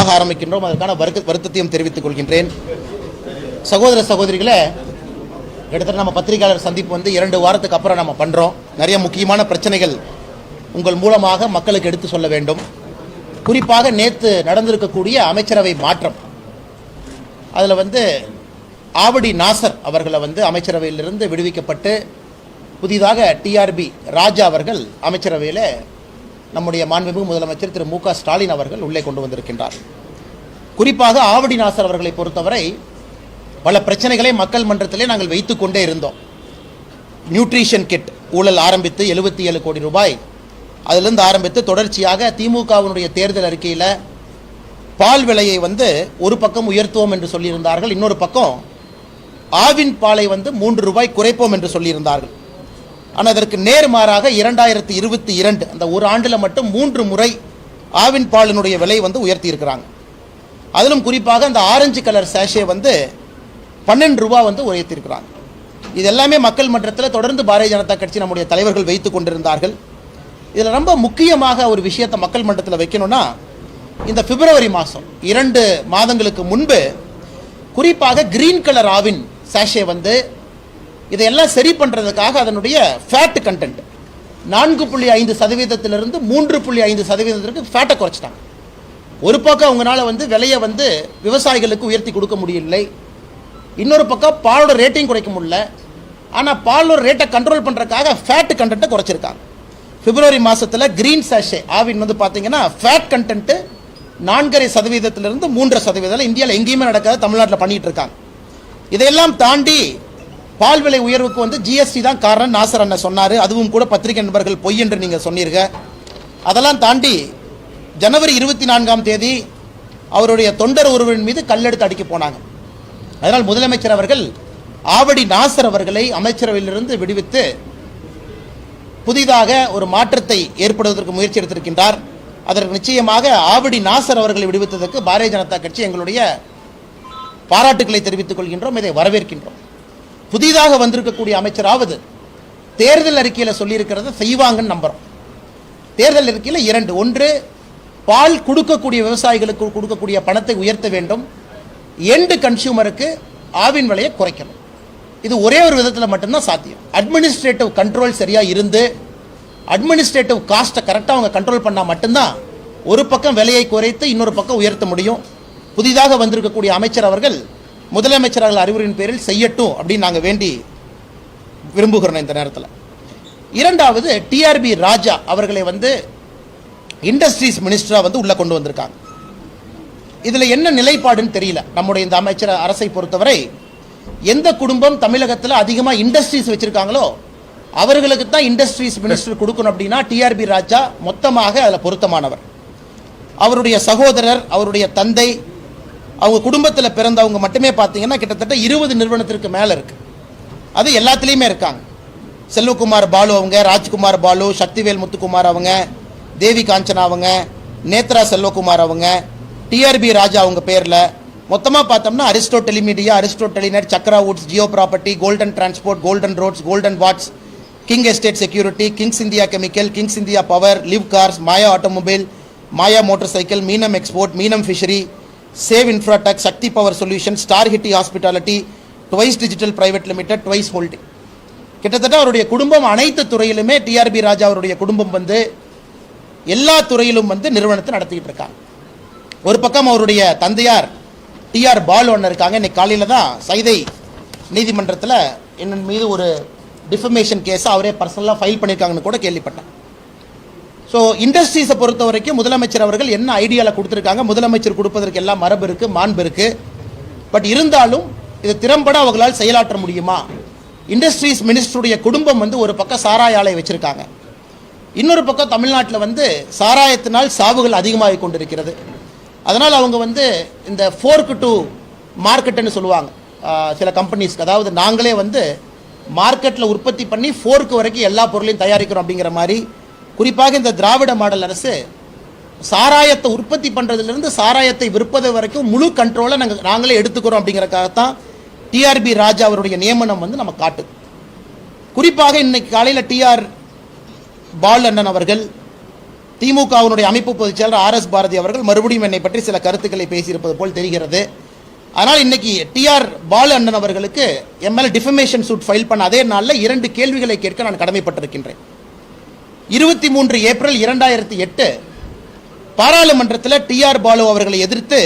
ஆரம்பிக்கின்றோம். அதற்கான வருத்தத்தையும் தெரிவித்துக் கொள்கின்றேன். சகோதர சகோதரிகளே, கிட்டத்தட்ட நம்ம பத்திரிகையாளர் சந்திப்பு 2 வாரத்துக்கு அப்புறம் நம்ம பண்றோம். நிறைய முக்கியமான பிரச்சனைகள் உங்கள் மூலமாக மக்களுக்கு எடுத்து சொல்ல வேண்டும். குறிப்பாக நேற்று நடந்திருக்கக்கூடிய அமைச்சரவை மாற்றம், அதில் ஆவடி நாசர் அவர்களை அமைச்சரவையிலிருந்து விடுவிக்கப்பட்டு புதிதாக டிஆர்பி ராஜா அவர்கள் அமைச்சரவையில் நம்முடைய மாண்புமிகு முதலமைச்சர் திரு மு க ஸ்டாலின் அவர்கள் உள்ளே கொண்டு வந்திருக்கின்றார். குறிப்பாக ஆவடி நாசர் அவர்களை பொறுத்தவரை பல பிரச்சனைகளை மக்கள் மன்றத்திலே நாங்கள் வைத்து கொண்டே இருந்தோம். நியூட்ரிஷன் கிட் ஊழல் ஆரம்பித்து 77 கோடி ரூபாய், அதிலிருந்து ஆரம்பித்து தொடர்ச்சியாக திமுகவினுடைய தேர்தல் அறிக்கையில் பால் விலையை ஒரு பக்கம் உயர்த்துவோம் என்று சொல்லியிருந்தார்கள், இன்னொரு பக்கம் ஆவின் பாலை 3 ரூபாய் குறைப்போம் என்று சொல்லியிருந்தார்கள். ஆனால் அதற்கு நேர்மாறாக 2022 அந்த ஒரு ஆண்டில் மட்டும் 3 முறை ஆவின் பாலினுடைய விலை உயர்த்தி இருக்கிறாங்க. அதிலும் குறிப்பாக அந்த ஆரஞ்சு கலர் சேஷே 12 ரூபா உயர்த்தியிருக்கிறாங்க. இது எல்லாமே மக்கள் மன்றத்தில் தொடர்ந்து பாரதிய ஜனதா கட்சி நம்முடைய தலைவர்கள் வைத்து கொண்டிருந்தார்கள். இதில் ரொம்ப முக்கியமாக ஒரு விஷயத்தை மக்கள் மன்றத்தில் வைக்கணும்னா, இந்த பிப்ரவரி மாதம் 2 மாதங்களுக்கு முன்பு குறிப்பாக கிரீன் கலர் ஆவின் சேஷே இதையெல்லாம் சரி பண்ணுறதுக்காக அதனுடைய ஃபேட் கண்டென்ட் 4.5% 3.5% ஃபேட்டை குறைச்சிட்டாங்க. ஒரு பக்கம் அவங்களால விலையை விவசாயிகளுக்கு உயர்த்தி கொடுக்க முடியலை, இன்னொரு பக்கம் பாலோட ரேட்டையும் குறைக்க முடியல. ஆனால் பாலோட ரேட்டை கண்ட்ரோல் பண்ணுறதுக்காக ஃபேட் கண்டென்ட்டை குறைச்சிருக்காங்க. பிப்ரவரி மாதத்தில் கிரீன் சேஷே ஆவின் பார்த்தீங்கன்னா ஃபேட் கண்டென்ட்டு 4.5% 3% இந்தியாவில் எங்கேயுமே நடக்காது, தமிழ்நாட்டில் பண்ணிட்டு இருக்காங்க. இதையெல்லாம் தாண்டி பால் விலை உயர்வுக்கு ஜிஎஸ்டி தான் காரணம் நாசர் அண்ணன் சொன்னார். அதுவும் கூட பத்திரிகை நண்பர்கள் பொய் என்று நீங்கள் சொன்னீங்க. அதெல்லாம் தாண்டி ஜனவரி 24ஆம் தேதி அவருடைய தொண்டர் ஒருவரின் மீது கல்லெடுத்து அடிக்க போனாங்க. அதனால் முதலமைச்சர் அவர்கள் ஆவடி நாசர் அவர்களை அமைச்சரவையிலிருந்து விடுவித்து புதிதாக ஒரு மாற்றத்தை ஏற்படுவதற்கு முயற்சி எடுத்திருக்கின்றார். அதற்கு நிச்சயமாக ஆவடி நாசர் அவர்களை விடுவித்ததற்கு பாரதிய ஜனதா கட்சி எங்களுடைய பாராட்டுக்களை தெரிவித்துக் கொள்கின்றோம், இதை வரவேற்கின்றோம். புதிதாக வந்திருக்கக்கூடிய அமைச்சராவது தேர்தல் அறிக்கையில் சொல்லியிருக்கிறத செய்வாங்கன்னு நம்புறோம். தேர்தல் அறிக்கையில் 2, 1 பால் கொடுக்கக்கூடிய விவசாயிகளுக்கு கொடுக்கக்கூடிய பணத்தை உயர்த்த வேண்டும், எண்டு கன்சியூமருக்கு ஆவின் விலையை குறைக்கணும். இது ஒரே ஒரு விதத்தில் மட்டும்தான் சாத்தியம். அட்மினிஸ்ட்ரேட்டிவ் கண்ட்ரோல் சரியாக இருந்து அட்மினிஸ்ட்ரேட்டிவ் காஸ்ட்டை கரெக்டாக அவங்க கண்ட்ரோல் பண்ணால் மட்டும்தான் ஒரு பக்கம் விலையை குறைத்து இன்னொரு பக்கம் உயர்த்த முடியும். புதிதாக வந்திருக்கக்கூடிய அமைச்சர் அவர்கள் முதலமைச்சர்கள் அறிவுரையின் பேரில் செய்யட்டும் அப்படின்னு நாங்கள் வேண்டி விரும்புகிறோம். இந்த நேரத்தில் இரண்டாவது டிஆர்பி ராஜா அவர்களை இண்டஸ்ட்ரீஸ் மினிஸ்டராக உள்ள கொண்டு வந்திருக்காங்க. இதில் என்ன நிலைப்பாடுன்னு தெரியல. நம்முடைய இந்த அமைச்சர் அரசை பொறுத்தவரை எந்த குடும்பம் தமிழகத்தில் அதிகமாக இண்டஸ்ட்ரீஸ் வச்சிருக்காங்களோ அவர்களுக்கு தான் இண்டஸ்ட்ரீஸ் மினிஸ்டர் கொடுக்கணும். அப்படின்னா டிஆர்பி ராஜா மொத்தமாக அதில் பொருத்தமானவர். அவருடைய சகோதரர், அவருடைய தந்தை, அவங்க குடும்பத்தில் பிறந்தவங்க மட்டுமே பார்த்தீங்கன்னா கிட்டத்தட்ட 20 நிறுவனத்திற்கு மேலே இருக்கு. அது எல்லாத்துலேயுமே இருக்காங்க. செல்வகுமார் பாலு அவங்க, ராஜ்குமார் பாலு, சக்திவேல் முத்துக்குமார் அவங்க, தேவி காஞ்சனா அவங்க, நேத்ரா செல்வகுமார் அவங்க, டிஆர்பி ராஜா அவங்க பேரில் மொத்தமாக பார்த்தோம்னா Aristo Telemedia, Aristo Telenet, Chakra Woods, Jio Property, Golden Transport, Golden Roads, Golden Watts, King Estate Security, Kings India Chemical, Kings India Power, Live Cars, Maya Automobile, Maya Motor Cycle, Meenam Export, Meenam Fishery, Save Infratech, Shakti Power Solution, Star Hitty Hospitality, Twice Digital Private Limited, Twice Holding. கிட்டத்தட்ட அவருடைய குடும்பம் அனைத்து துறையிலுமே TRP ராஜா அவருடைய குடும்பம் எல்லா துறையிலும் நிறுவனத்தை நடத்திக்கிட்டு இருக்காங்க. ஒரு பக்கம் அவருடைய தந்தையார் டிஆர் பாலு ஒன்று இருக்காங்க. இன்னைக்கு காலையில் தான் சைதை நீதிமன்றத்தில் என் மீது ஒரு டிஃபமேஷன் கேஸை அவரே பர்சனலாக ஃபைல் பண்ணியிருக்காங்கன்னு கூட கேள்விப்பட்டேன். ஸோ இண்டஸ்ட்ரீஸை பொறுத்த வரைக்கும் முதலமைச்சர் அவர்கள் என்ன ஐடியாவில் கொடுத்துருக்காங்க, முதலமைச்சர் கொடுப்பதற்கு எல்லாம் மரபு இருக்குது, மாண்பு இருக்குது. பட் இருந்தாலும் இது திறம்பட அவர்களால் செயலாற்ற முடியுமா? இண்டஸ்ட்ரீஸ் மினிஸ்டருடைய குடும்பம் ஒரு பக்கம் சாராய ஆலை வச்சுருக்காங்க, இன்னொரு பக்கம் தமிழ்நாட்டில் சாராயத்தினால் சாவுகள் அதிகமாகி கொண்டிருக்கிறது. அதனால் அவங்க இந்த ஃபோர்க் டு மார்க்கெட்டுன்னு சொல்லுவாங்க சில கம்பெனிஸ்க்கு. அதாவது நாங்களே மார்க்கெட்டில் உற்பத்தி பண்ணி ஃபோர்க்கு வரைக்கும் எல்லா பொருளையும் தயாரிக்கிறோம் அப்படிங்கிற மாதிரி. குறிப்பாக இந்த திராவிட மாடல் அரசு சாராயத்தை உற்பத்தி பண்ணுறதுலேருந்து சாராயத்தை விற்பது வரைக்கும் முழு கண்ட்ரோலை நாங்களே எடுத்துக்கிறோம் அப்படிங்கிறக்காகத்தான் டிஆர்பி ராஜா அவருடைய நியமனம் நம்ம காட்டுது. குறிப்பாக இன்னைக்கு காலையில் டிஆர் பால் அண்ணன் அவர்கள் திமுகவினுடைய அமைப்பு பொதுச் செயலர் RS பாரதி அவர்கள் மறுபடியும் என்னை பற்றி சில கருத்துக்களை பேசியிருப்பது போல் தெரிகிறது. ஆனால் இன்னைக்கு TR பாலு அண்ணன் அவர்களுக்கு என் மேல டிஃபமேஷன் சூட் ஃபைல் பண்ண அதே நாளில் 2 கேள்விகளை கேட்க நான் கடமைப்பட்டிருக்கின்றேன். 23 ஏப்ரல் 2008 பாராளுமன்றத்தில் TR பாலு அவர்களை எதிர்த்து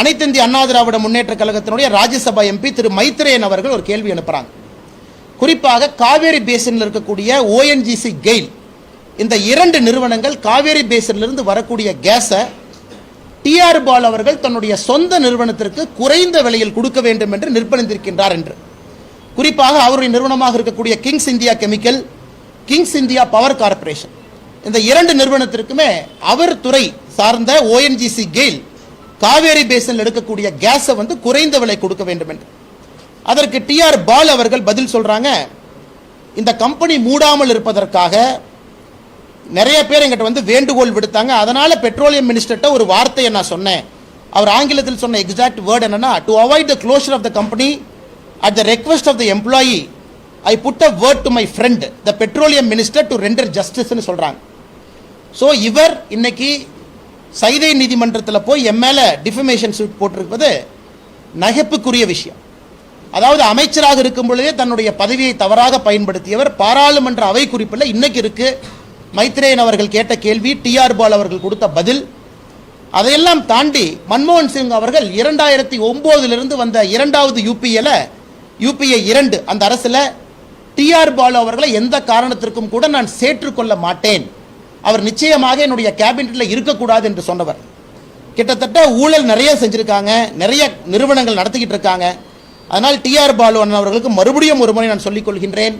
அனைத்து இந்திய அண்ணா திராவிட முன்னேற்ற கழகத்தினுடைய ராஜ்யசபா MP திரு மைத்ரேயன் அவர்கள் ஒரு கேள்வி அனுப்புறாங்க. குறிப்பாக காவேரி பேசினில் இருக்கக்கூடிய ONGC கெயில் இந்த 2 நிறுவனங்கள் காவேரி பேசினிலிருந்து வரக்கூடிய கேஸை TR பாலு அவர்கள் தன்னுடைய சொந்த நிறுவனத்திற்கு குறைந்த விலையில் கொடுக்க வேண்டும் என்று நிர்பந்தித்திருக்கின்றார் என்று. குறிப்பாக அவருடைய நிறுவனமாக இருக்கக்கூடிய Kings India Chemical, Kings India power corporation, இந்த 2 நிறுவனத்திற்குமே அவர் துறை சார்ந்த ONGC கெயில் காவேரி பேசினில் எடுக்கக்கூடிய கேஸை குறைந்த விலை கொடுக்க வேண்டும் என்று. அதற்கு TR பாலு அவர்கள் பதில் சொல்றாங்க, இந்த கம்பெனி மூடாமல் இருப்பதற்காக நிறைய பேர் எங்கிட்ட வேண்டுகோள் விடுத்தாங்க. அதனால பெட்ரோலியம் மினிஸ்டர்ட்ட ஒரு வார்த்தையை நான் சொன்னேன். அவர் ஆங்கிலத்தில் சொன்ன எக்ஸாக்ட் வேர்ட் என்னன்னா, to avoid the closure of the company at the request of the employee I put a word to my friend the petroleum minister to render ஜஸ்டிஸ்னு சொல்றாங்க. ஸோ இவர் இன்னைக்கு சைதை நீதிமன்றத்தில் போய் எம் மேல டிஃபமேஷன் சூட் போட்டிருப்பது நகைப்புக்குரிய விஷயம். அதாவது அமைச்சராக இருக்கும் பொழுதே தன்னுடைய பதவியை தவறாக பயன்படுத்தியவர் பாராளுமன்ற அவை குறிப்பில் இன்னைக்கு இருக்கு. மைத்ரேயன் அவர்கள் கேட்ட கேள்வி, TR பாலு அவர்கள் கொடுத்த பதில், அதையெல்லாம் தாண்டி மன்மோகன் சிங் அவர்கள் 2009 வந்த 2வது UPA 2 அந்த அரசில் TR பாலு அவர்களை எந்த காரணத்திற்கும் கூட நான் சேற்றுக்கொள்ள மாட்டேன், அவர் நிச்சயமாக என்னுடைய கேபினெட்டில் இருக்கக்கூடாது என்று சொன்னவர். கிட்டத்தட்ட ஊழல் நிறைய செஞ்சிருக்காங்க, நிறைய நிறுவனங்கள் நடத்திக்கிட்டு இருக்காங்க. அதனால் TR பாலு அண்ணன் அவர்களுக்கு மறுபடியும் ஒரு முறை நான் சொல்லிக் கொள்கின்றேன்,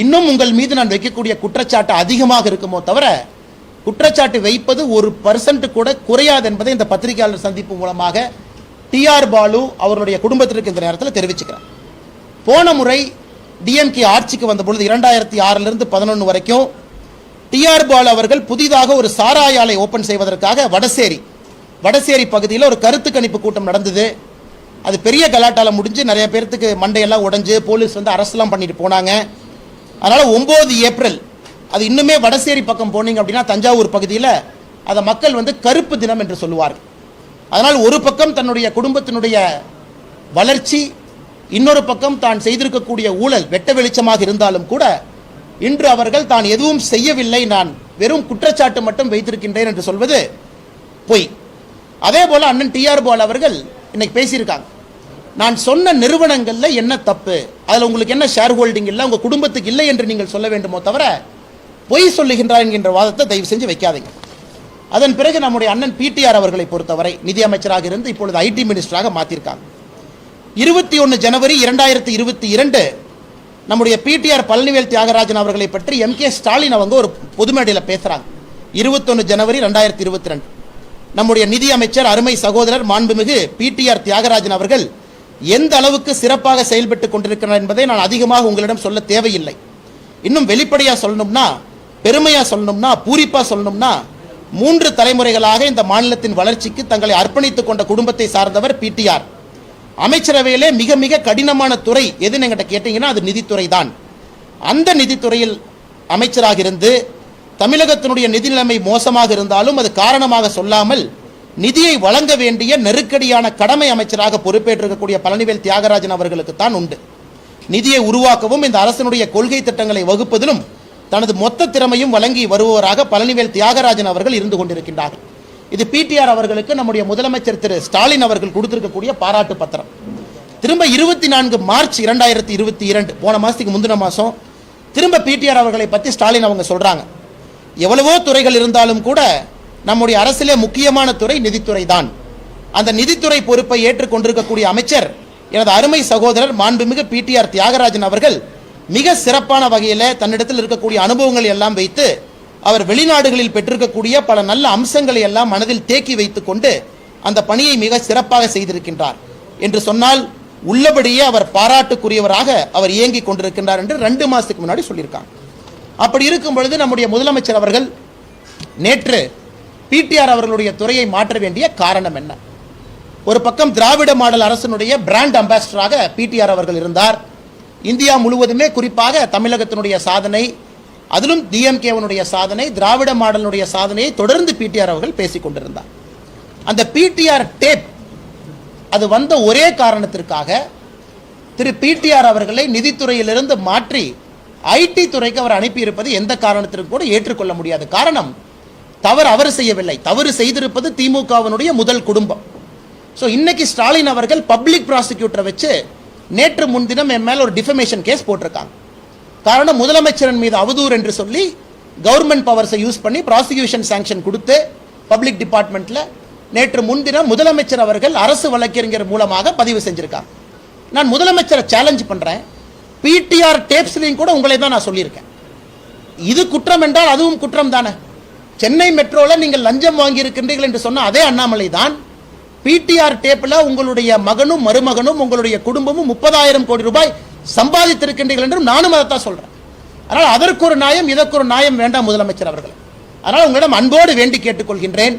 இன்னும் உங்கள் மீது நான் வைக்கக்கூடிய குற்றச்சாட்டு அதிகமாக இருக்குமோ தவிர குற்றச்சாட்டு வைப்பது 1% கூட குறையாது என்பதை இந்த பத்திரிகையாளர் சந்திப்பு மூலமாக TR பாலு அவருடைய குடும்பத்திற்கு இந்த நேரத்தில் தெரிவிச்சுக்கிறேன். போன முறை DMK ஆட்சிக்கு வந்த பொழுது 2006 11 வரைக்கும் TR பாலு அவர்கள் புதிதாக ஒரு சாராய ஆலை ஓபன் செய்வதற்காக வடசேரி பகுதியில் ஒரு கருத்து கணிப்பு கூட்டம் நடந்தது. அது பெரிய கலாட்டால முடிஞ்சு நிறைய பேருக்கு மண்டையெல்லாம் உடைஞ்சு போலீஸ் அரசெல்லாம் பண்ணிட்டு போனாங்க. அதனால 9 ஏப்ரல் அது இன்னுமே வடசேரி பக்கம் போனீங்க அப்படின்னா தஞ்சாவூர் பகுதியில் அதை மக்கள் கருப்பு தினம் என்று சொல்லுவார்கள். அதனால் ஒரு பக்கம் தன்னுடைய குடும்பத்தினுடைய வளர்ச்சி, இன்னொரு பக்கம் தான் செய்திருக்கக்கூடிய ஊழல் வெட்ட வெளிச்சமாக இருந்தாலும் கூட இன்று அவர்கள் தான் எதுவும் செய்யவில்லை, நான் வெறும் குற்றச்சாட்டு மட்டும் வைத்திருக்கின்றேன் என்று சொல்வது பொய். அதே போல அண்ணன் TR பாலு அவர்கள் இன்னைக்கு பேசியிருக்காங்க, நான் சொன்ன நிறுவனங்கள்ல என்ன தப்பு, அதுல உங்களுக்கு என்ன ஷேர் ஹோல்டிங் இல்லை, உங்க குடும்பத்துக்கு இல்லை என்று நீங்கள் சொல்ல வேண்டுமோ தவிர பொய் சொல்லுகின்றார் என்கின்ற வாதத்தை தயவு செஞ்சு வைக்காதீங்க. அதன் பிறகு நம்முடைய அண்ணன் PTR அவர்களை பொறுத்தவரை நிதி அமைச்சராக இருந்து இப்பொழுது IT மினிஸ்டராக மாற்றிருக்காங்க. 21 ஜனவரி 2022 நம்முடைய PTR பழனிவேல் தியாகராஜன் அவர்களை பற்றி MK ஸ்டாலின் அவங்க ஒரு பொதுமேடையில் பேசுறாங்க. 21 ஜனவரி 2022 நம்முடைய நிதி அமைச்சர் அருமை சகோதரர் மாண்புமிகு PTR தியாகராஜன் அவர்கள் எந்த அளவுக்கு சிறப்பாக செயல்பட்டு கொண்டிருக்கிறார் என்பதை நான் அதிகமாக உங்களிடம் சொல்ல தேவையில்லை. இன்னும் வெளிப்படையா சொல்லணும்னா, பெருமையா சொல்லணும்னா, பூரிப்பா சொல்லணும்னா, 3 தலைமுறைகளாக இந்த மாநிலத்தின் வளர்ச்சிக்கு தங்களை அர்ப்பணித்துக் கொண்ட குடும்பத்தை சார்ந்தவர் PTR. அமைச்சரவையிலே மிக மிக கடினமான துறை எதுன்னு என்கிட்ட கேட்டீங்கன்னா அது நிதித்துறை தான். அந்த நிதித்துறையில் அமைச்சராக இருந்து தமிழகத்தினுடைய நிதி நிலைமை மோசமாக இருந்தாலும் அது காரணமாக சொல்லாமல் நிதியை வழங்க வேண்டிய நெருக்கடியான கடமை அமைச்சராக பொறுப்பேற்றிருக்கக்கூடிய பழனிவேல் தியாகராஜன் அவர்களுக்கு தான் உண்டு. நிதியை உருவாக்கவும் இந்த அரசினுடைய கொள்கை திட்டங்களை வகுப்பதிலும் தனது மொத்த திறமையும் வழங்கி வருபவராக பழனிவேல் தியாகராஜன் அவர்கள் இருந்து கொண்டிருக்கின்றார்கள். இது PTR அவர்களுக்கு நம்முடைய முதலமைச்சர் திரு ஸ்டாலின் அவர்கள் கொடுத்திருக்கக்கூடிய பாராட்டு பத்திரம். திரும்ப 24 மார்ச் 2022 போன மாசத்துக்கு முந்தின மாசம் திரும்ப PTR அவர்களை பற்றி ஸ்டாலின் அவங்க சொல்றாங்க, எவ்வளவோ துறைகள் இருந்தாலும் கூட நம்முடைய அரசிலே முக்கியமான துறை நிதித்துறை தான். அந்த நிதித்துறை பொறுப்பை ஏற்றுக்கொண்டிருக்கக்கூடிய அமைச்சர் எனது அருமை சகோதரர் மாண்புமிகு PTR தியாகராஜன் அவர்கள் மிக சிறப்பான வகையில் தன்னிடத்தில் இருக்கக்கூடிய அனுபவங்களை எல்லாம் வைத்து அவர் வெளிநாடுகளில் பெற்றிருக்கக்கூடிய பல நல்ல அம்சங்களை எல்லாம் மனதில் தேக்கி வைத்துக் கொண்டு அந்த பணியை மிக சிறப்பாக செய்திருக்கின்றார் என்று சொன்னால் உள்ளபடியே அவர் பாராட்டுக்குரியவராக அவர் இயங்கிக் கொண்டிருக்கின்றார் என்று 2 மாசத்துக்கு முன்னாடி சொல்லியிருக்காங்க. அப்படி இருக்கும் பொழுது நம்முடைய முதலமைச்சர் அவர்கள் நேற்று PTR அவர்களுடைய துறையை மாற்ற வேண்டிய காரணம் என்ன? ஒரு பக்கம் திராவிட மாடல் அரசினுடைய பிராண்ட் அம்பாசிடராக PTR அவர்கள் இருந்தார். இந்தியா முழுவதுமே குறிப்பாக தமிழகத்தினுடைய சாதனை, அதிலும் டிஎம்கேவனுடைய சாதனை, திராவிட மாடலுடைய சாதனையை தொடர்ந்து பிடிஆர் அவர்கள் பேசிக் கொண்டிருந்தார். அந்த பிடிஆர் டேப் அது வந்த ஒரே காரணத்திற்காக திரு பிடிஆர் அவர்களை நிதித்துறையிலிருந்து மாற்றி ஐடி துறைக்கு அவர் அனுப்பியிருப்பது எந்த காரணத்திற்கு கூட ஏற்றுக்கொள்ள முடியாத காரணம். தவறு அவர் செய்யவில்லை, தவறு செய்திருப்பது திமுகவினுடைய முதல் குடும்பம். ஸோ இன்னைக்கு ஸ்டாலின் அவர்கள் பப்ளிக் ப்ராசிக்யூட்டரை வச்சு நேற்று முன்தினம் என் மேல் ஒரு டிஃபமேஷன் கேஸ் போட்டிருக்காங்க. காரணம், முதலமைச்சரின் மீது அவதூறு என்று சொல்லி கவர்மெண்ட் பவர்ஸை யூஸ் பண்ணி ப்ராசிக்யூஷன் சாங்ஷன் கொடுத்து பப்ளிக் டிபார்ட்மெண்ட்ல நேற்று முன்தினம் முதலமைச்சர் அவர்கள் அரசு வழக்கறிஞர் மூலமாக பதிவு செஞ்சிருக்காங்க. நான் முதலமைச்சரை சேலஞ்ச் பண்றேன், பிடிஆர் டேப்ஸ்லையும் கூட உங்களை தான் நான் சொல்லியிருக்கேன். இது குற்றம் என்றால் அதுவும் குற்றம் தானே. சென்னை மெட்ரோல நீங்கள் லஞ்சம் வாங்கி இருக்கின்றீர்கள் என்று சொன்ன அதே அண்ணாமலை தான் பிடிஆர் டேப்ல உங்களுடைய மகனும் மருமகனும் உங்களுடைய குடும்பமும் 30,000 கோடி ரூபாய் சம்பாதித்திருக்கின்றீர்கள் என்றும் நானும் அதைத்தான் சொல்றேன். அதனால் அதற்கு ஒரு நியாயம், இதற்கு ஒரு நியாயம் வேண்டாம் முதலமைச்சர் அவர்கள். அதனால் உங்களிடம் அன்போடு வேண்டி கேட்டுக்கொள்கின்றேன்,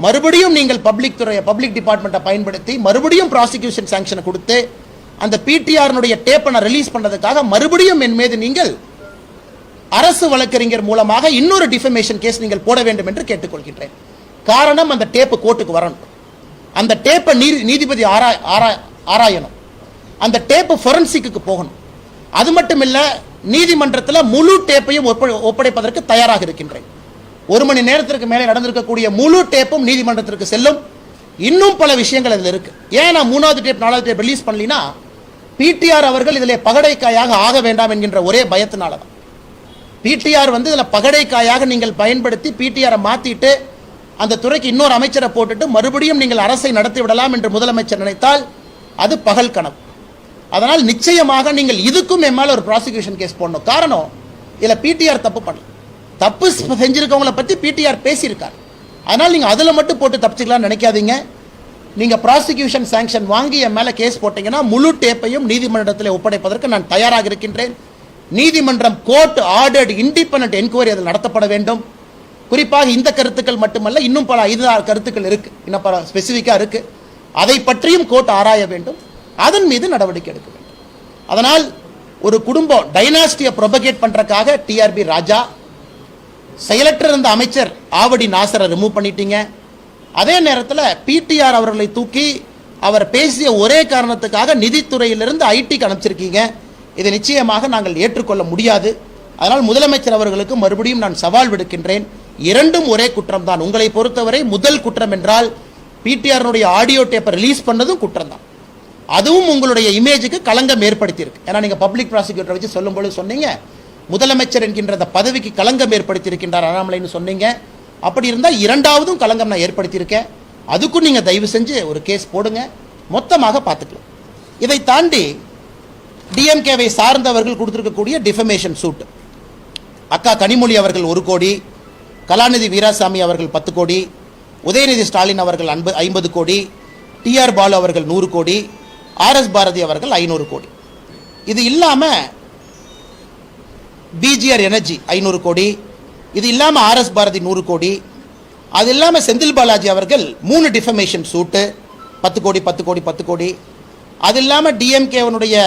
மறுபடியும் நீங்கள் பப்ளிக் டிபார்ட்மெண்ட்டை பயன்படுத்தி மறுபடியும் ப்ராசிக்யூஷன் சாங்ஷனை கொடுத்து அந்த பிடிஆர் டேப்பை நான் ரிலீஸ் பண்ணதுக்காக மறுபடியும் என் மீது நீங்கள் அரசு வழக்கறிஞர் மூலமாக இன்னொரு டிஃபமேஷன் கேஸ் நீங்கள் போட வேண்டும் என்று கேட்டுக்கொள்கின்றேன். காரணம், அந்த டேப்பு கோர்ட்டுக்கு வரணும், அந்த டேப்பை நீதிபதி ஆராயணும், அந்த டேப்பு ஃபொரன்சிக்கு போகணும். அது மட்டும் இல்ல, நீதிமன்றத்தில் முழு டேப்பையும் ஒப்படைப்பதற்கு தயாராக இருக்கின்றேன். 1 மணி நேரத்திற்கு மேலே நடந்திருக்கக்கூடிய முழு டேப்பும் நீதிமன்றத்திற்கு செல்லும். இன்னும் பல விஷயங்கள் அதில் இருக்கு. ஏன் நான் 3வது டேப் 4வது டேப் ரிலீஸ் பண்ணலினா, பிடிஆர் அவர்கள் இதிலே பகடைக்காயாக ஆக வேண்டாம் என்கின்ற ஒரே பயத்தினால தான். பிடிஆர் இதில் பகடைக்காயாக நீங்கள் பயன்படுத்தி பிடிஆரை மாத்திட்டு அந்த துறைக்கு இன்னொரு அமைச்சரை போட்டுட்டு மறுபடியும் நீங்கள் அரசை நடத்தி விடலாம் என்று முதலமைச்சர் நினைத்தால் அது பகல் கனவு. அதனால் நிச்சயமாக நீங்கள் இதுக்கும் என் மேல ஒரு ப்ராசிக்யூஷன் கேஸ் போடணும். காரணம், இதில் பிடிஆர் தப்பு பண்ணல, தப்பு செஞ்சிருக்கவங்களை பற்றி பிடிஆர் பேசியிருக்கார். அதனால் நீங்கள் அதில் மட்டும் போட்டு தப்பிச்சுக்கலாம்னு நினைக்காதீங்க. நீங்கள் ப்ராசிக்யூஷன் சாங்ஷன் வாங்கி என் மேலே கேஸ் போட்டீங்கன்னா முழு டேப்பையும் நீதிமன்றத்தில் ஒப்படைப்பதற்கு நான் தயாராக இருக்கின்றேன். நீதிமன்றம் கோர்ட் ஆர்டர்டு இண்டிபெண்டன்ட் என்கொயரி அதில் நடத்தப்பட வேண்டும். குறிப்பாக இந்த கருத்துக்கள் மட்டுமல்ல, இன்னும் பல 5-6 கருத்துக்கள் இருக்கு, இன்னும் பல ஸ்பெசிஃபிக்காக இருக்கு. அதை பற்றியும் கோர்ட் ஆராய வேண்டும், அதன் மீது நடவடிக்கை எடுக்க வேண்டும். அதனால் ஒரு குடும்பம் டைனாஸ்டியை ப்ரொபகேட் பண்றதுக்காக டிஆர்பி ராஜா, செயலற்ற இருந்த அமைச்சர் ஆவடி நாசரை ரிமூவ் பண்ணிட்டீங்க. அதே நேரத்தில் பிடிஆர் அவர்களை தூக்கி அவர் பேசிய ஒரே காரணத்துக்காக நிதித்துறையிலிருந்து ஐடிக்கு அனுப்பிச்சிருக்கீங்க. இதை நிச்சயமாக நாங்கள் ஏற்றுக்கொள்ள முடியாது. அதனால் முதலமைச்சர் அவர்களுக்கு மறுபடியும் நான் சவால் விடுக்கின்றேன், இரண்டும் ஒரே குற்றம் தான். உங்களை பொறுத்தவரை முதல் குற்றம் என்றால் பிடிஆர் ஆடியோ டேப்பை ரிலீஸ் பண்ணதும் குற்றம் தான். அதுவும் உங்களுடைய இமேஜுக்கு களங்கம் ஏற்படுத்தி இருக்கு. ஏன்னா நீங்க பப்ளிக் ப்ராசிக்யூட்டர் வச்சு சொல்லும்போது சொன்னீங்க, முதலமைச்சர் என்கின்ற அந்த பதவிக்கு களங்கம் ஏற்படுத்தி இருக்கின்றார் அண்ணாமலைன்னு சொன்னீங்க. அப்படி இருந்தால் இரண்டாவதும் களங்கம் நான் ஏற்படுத்தியிருக்கேன். அதுக்கும் நீங்க தயவு செஞ்சு ஒரு கேஸ் போடுங்க, மொத்தமாக பார்த்துக்கலாம். இதை தாண்டி டிஎம்கேவை சார்ந்தவர்கள் கொடுத்திருக்கக்கூடிய டிஃபமேஷன் சூட், அக்கா கனிமொழி அவர்கள் 1 கோடி, கலாநிதி வீராசாமி அவர்கள் 10 கோடி, உதயநிதி ஸ்டாலின் அவர்கள் 50 கோடி, டிஆர் பாலு அவர்கள் 100 கோடி, ஆர்எஸ் பாரதி அவர்கள் 500 கோடி. இது இல்லாம பிஜிஆர் எனர்ஜி 500 கோடி, இது இல்லாம ஆர்எஸ் பாரதி 100 கோடி, அது இல்லாம செந்தில் பாலாஜி அவர்கள் 3 டிஃபமேஷன் சூட்டு 10 கோடி 10 கோடி 10 கோடி, அது இல்லாம டிஎம்கேவனுடைய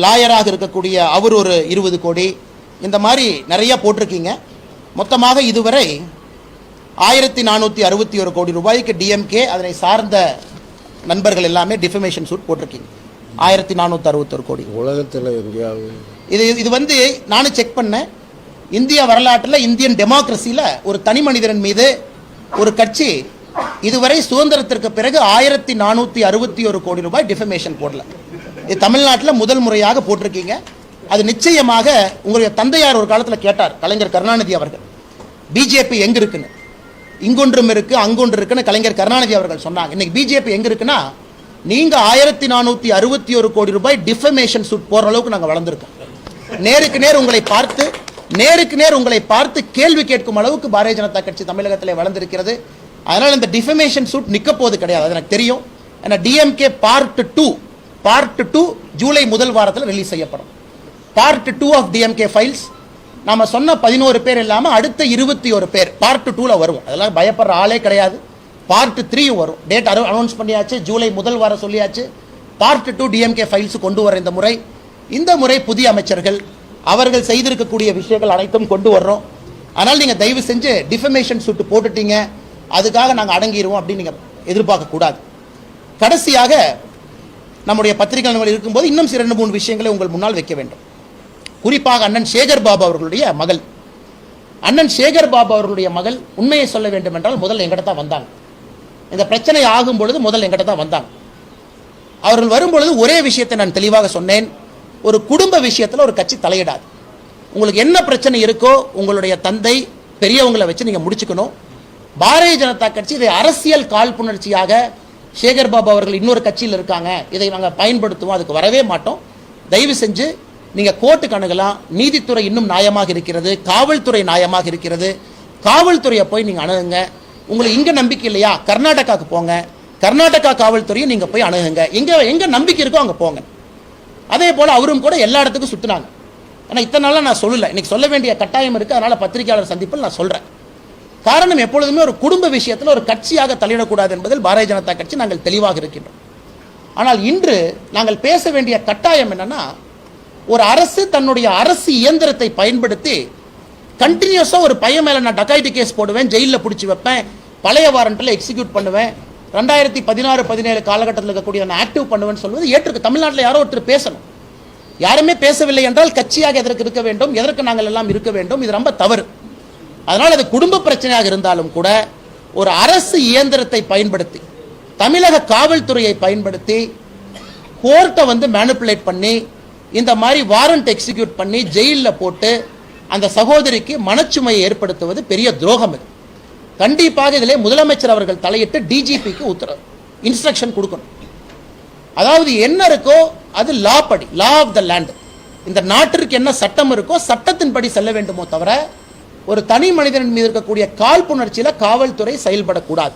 லாயராக இருக்கக்கூடிய அவர் ஒரு 20 கோடி. இந்த மாதிரி நிறைய போட்டிருக்கீங்க. மொத்தமாக இதுவரை 1461 கோடி ரூபாய்க்கு டிஎம்கே அதனை சார்ந்த நண்பர்கள் எல்லாமே டிஃபமேஷன் சூட் போட்டிருக்கீங்க. 1461 கோடி. உலகத்தில் எங்கேயாவது இது நானும் செக் பண்ணேன். இந்திய வரலாற்றில், இந்தியன் டெமோக்ரஸியில் ஒரு தனி மனிதன் மீது ஒரு கட்சி இதுவரை சுதந்திரத்திற்கு பிறகு 1461 கோடி ரூபாய் டிஃபமேஷன் போடல. இது தமிழ்நாட்டில் முதல் முறையாக போட்டிருக்கீங்க. அது நிச்சயமாக உங்களுடைய தந்தையார் ஒரு காலத்தில் கேட்டார், கலைஞர் கருணாநிதி அவர்கள், பிஜேபி எங்க இருக்குன்னு. இங்கொன்றும் இருக்கு அங்கொன்று இருக்குன்னு கலைஞர் கருணாநிதி அவர்கள் சொன்னாங்க. இன்னைக்கு பிஜேபி எங்க இருக்குன்னா, நீங்க 1461 கோடி ரூபாய் டிஃபமேஷன் சூட் போற அளவுக்கு நாங்கள் வளர்ந்துருக்கோம். நேருக்கு நேர் உங்களை பார்த்து கேள்வி கேட்கும் அளவுக்கு பாரதிய ஜனதா கட்சி தமிழகத்தில் வளர்ந்திருக்கிறது. அதனால் இந்த டிஃபமேஷன் சூட் நிற்க போது கிடையாது, அது எனக்கு தெரியும். ஏன்னா டிஎம்கே பார்ட் 2 ஜூலை முதல் வாரத்தில் ரிலீஸ் செய்யப்படும். பார்ட் 2 ஆஃப் டிஎம்கே ஃபைல்ஸ் நாம சொன்ன 11 பேர் இல்லாம அடுத்த 21 பேர் பார்ட் 2ல வரும். அதெல்லாம் பயப்படுற ஆளே கிடையாது. பார்ட் 3 வரும். டேட் அனௌன்ஸ் பண்ணியாச்சு, ஜூலை முதல் வாரம் சொல்லியாச்சு. பார்ட் 2 டிஎம்கே ஃபைல்ஸ் கொண்டு வர இந்த முறை புதிய அமைச்சர்கள், அவர்கள் செய்திருக்கக்கூடிய விஷயங்கள் அனைத்தும் கொண்டு வர்றோம். ஆனால் நீங்கள் தயவு செஞ்சு டிஃபமேஷன் சூட் போட்டுட்டீங்க, அதுக்காக நாங்கள் அடங்கிடுவோம் அப்படின்னு நீங்கள் எதிர்பார்க்கக்கூடாது. கடைசியாக நம்முடைய பத்திரிகை நிறுவனம் இருக்கும்போது இன்னும் 2-3 விஷயங்களை உங்கள் முன்னால் வைக்க வேண்டும். குறிப்பாக அண்ணன் சேகர் பாபு அவர்களுடைய மகள், அண்ணன் சேகர் பாபு அவர்களுடைய மகள் உண்மையை சொல்ல வேண்டும் என்றால் முதல்ல எங்கிட்ட தான் வந்தாங்க. இந்த பிரச்சனை ஆகும் பொழுது முதல்ல எங்கிட்ட தான் வந்தாங்க. அவர்கள் வரும்பொழுது ஒரே விஷயத்தை நான் தெளிவாக சொன்னேன், ஒரு குடும்ப விஷயத்தில் ஒரு கட்சி தலையிடாது. உங்களுக்கு என்ன பிரச்சனை இருக்கோ உங்களுடைய தந்தை பெரியவங்களை வச்சு நீங்கள் முடிச்சுக்கணும். பாரதிய ஜனதா கட்சி இதை அரசியல் காழ்ப்புணர்ச்சியாக சேகர் பாபு அவர்கள் இன்னொரு கட்சியில் இருக்காங்க, இதை நாங்கள் பயன்படுத்துவோம், அதுக்கு வரவே மாட்டோம். தயவு செஞ்சு நீங்கள் கோர்ட்டுக்கு அணுகலாம். நீதித்துறை இன்னும் நியாயமாக இருக்கிறது, காவல்துறை நியாயமாக இருக்கிறது. காவல்துறையை போய் நீங்கள் அணுகுங்க. உங்களுக்கு இங்கே நம்பிக்கை இல்லையா, கர்நாடகாவுக்கு போங்க, கர்நாடகா காவல்துறையை நீங்கள் போய் அணுகுங்க. எங்கே நம்பிக்கை இருக்கோ அங்கே போங்க. அதே போல் அவரும் கூட எல்லா இடத்துக்கும் சுற்றினாங்க. ஆனால் இத்தனை நாளாக நான் சொல்லலை, இன்னைக்கு சொல்ல வேண்டிய கட்டாயம் இருக்குது. அதனால் பத்திரிகையாளர் சந்திப்பில் நான் சொல்கிறேன். காரணம், எப்பொழுதுமே ஒரு குடும்ப விஷயத்தில் ஒரு கட்சியாக தலையிடக்கூடாது என்பதில் பாரதிய ஜனதா கட்சி நாங்கள் தெளிவாக இருக்கின்றோம். ஆனால் இன்று நாங்கள் பேச வேண்டிய கட்டாயம் என்னன்னா, ஒரு அரசு தன்னுடைய அரசு இயந்திரத்தை பயன்படுத்தி கண்டினியூஸாக ஒரு பையன் மேலே நான் டக்காய்டி கேஸ் போடுவேன், ஜெயிலில் பிடிச்சி வைப்பேன், பழைய வாரண்டில் எக்ஸிக்யூட் பண்ணுவேன், 2016-17 காலகட்டத்தில் இருக்கக்கூடிய நான் ஆக்டிவ் பண்ணுவேன்னு சொல்வது ஏற்றுக்கு தமிழ்நாட்டில் யாரோ ஒருத்தர் பேசணும். யாருமே பேசவில்லை என்றால் கட்சியாக எதற்கு இருக்க வேண்டும், எதற்கு நாங்கள் எல்லாம் இருக்க வேண்டும்? இது ரொம்ப தவறு. அதனால் அது குடும்ப பிரச்சனையாக இருந்தாலும் கூட ஒரு அரசு இயந்திரத்தை பயன்படுத்தி, தமிழக காவல்துறையை பயன்படுத்தி கோர்ட்டை மேனிப்புலேட் பண்ணி இந்த மாதிரி வாரண்ட் எக்ஸிக்யூட் பண்ணி ஜெயிலில் போட்டு அந்த சகோதரிக்கு மனச்சுமையை ஏற்படுத்துவது பெரிய துரோகம். இது கண்டிப்பாக இதிலே முதலமைச்சர் அவர்கள் தலையிட்டு டிஜிபிக்கு உத்தரவு இன்ஸ்ட்ரக்ஷன் கொடுக்கணும். அதாவது என்ன இருக்கோ அது லா படி, லா ஆஃப் த லேண்ட், இந்த நாட்டிற்கு என்ன சட்டம் இருக்கோ சட்டத்தின்படி செல்ல வேண்டுமோ தவிர ஒரு தனி மனிதன் மீது இருக்கக்கூடிய காழ்ப்புணர்ச்சியில் காவல்துறை செயல்படக்கூடாது.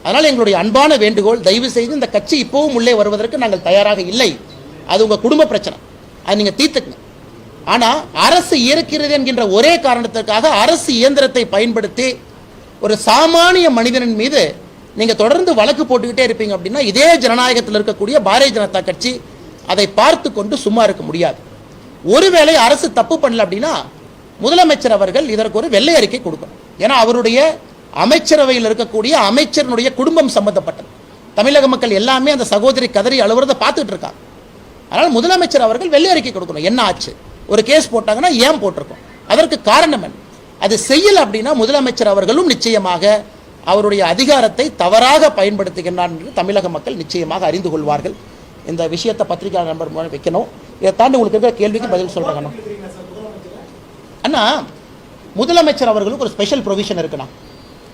அதனால் எங்களுடைய அன்பான வேண்டுகோள், தயவு செய்து இந்த கட்சி இப்போவும் உள்ளே வருவதற்கு நாங்கள் தயாராக இல்லை. அது உங்கள் குடும்ப பிரச்சனை, அது நீங்கள் தீர்த்துக்குங்க. ஆனால் அரசு இருக்கிறது என்கின்ற ஒரே காரணத்திற்காக அரசு இயந்திரத்தை பயன்படுத்தி ஒரு சாமானிய மனிதனின் மீது நீங்கள் தொடர்ந்து வழக்கு போட்டுக்கிட்டே இருப்பீங்க அப்படின்னா இதே ஜனநாயகத்தில் இருக்கக்கூடிய பாரதிய ஜனதா கட்சி அதை பார்த்து கொண்டு சும்மா இருக்க முடியாது. ஒருவேளை அரசு தப்பு பண்ணல அப்படின்னா முதலமைச்சர் அவர்கள் இதற்கு ஒரு வெள்ளை அறிக்கை கொடுக்கணும். ஏன்னா அவருடைய அமைச்சரவையில் இருக்கக்கூடிய அமைச்சருடைய குடும்பம் சம்பந்தப்பட்டது. தமிழக மக்கள் எல்லாமே அந்த சகோதரி கதறி அழுவுறதை பார்த்துட்டு இருக்காங்க. அதனால் முதலமைச்சர் அவர்கள் வெள்ளை அறிக்கை கொடுக்கணும். என்ன ஆச்சு, ஒரு கேஸ் போட்டாங்கன்னா ஏன் போட்டிருக்கோம், அதற்கு காரணம் என்ன? அது செய்யல அப்படின்னா முதலமைச்சர் அவர்களும் நிச்சயமாக அவருடைய அதிகாரத்தை தவறாக பயன்படுத்துகின்றார் என்று தமிழக மக்கள் நிச்சயமாக அறிந்து கொள்வார்கள். இந்த விஷயத்தை பத்திரிகையாளர் நம்பர் மூலம் வைக்கணும். இதை தாண்டி உங்களுக்கு இருக்கிற கேள்விக்கு பதில் சொல்றாங்க அண்ணா. முதலமைச்சர் அவர்களுக்கு ஒரு ஸ்பெஷல் ப்ரொவிஷன் இருக்குண்ணா,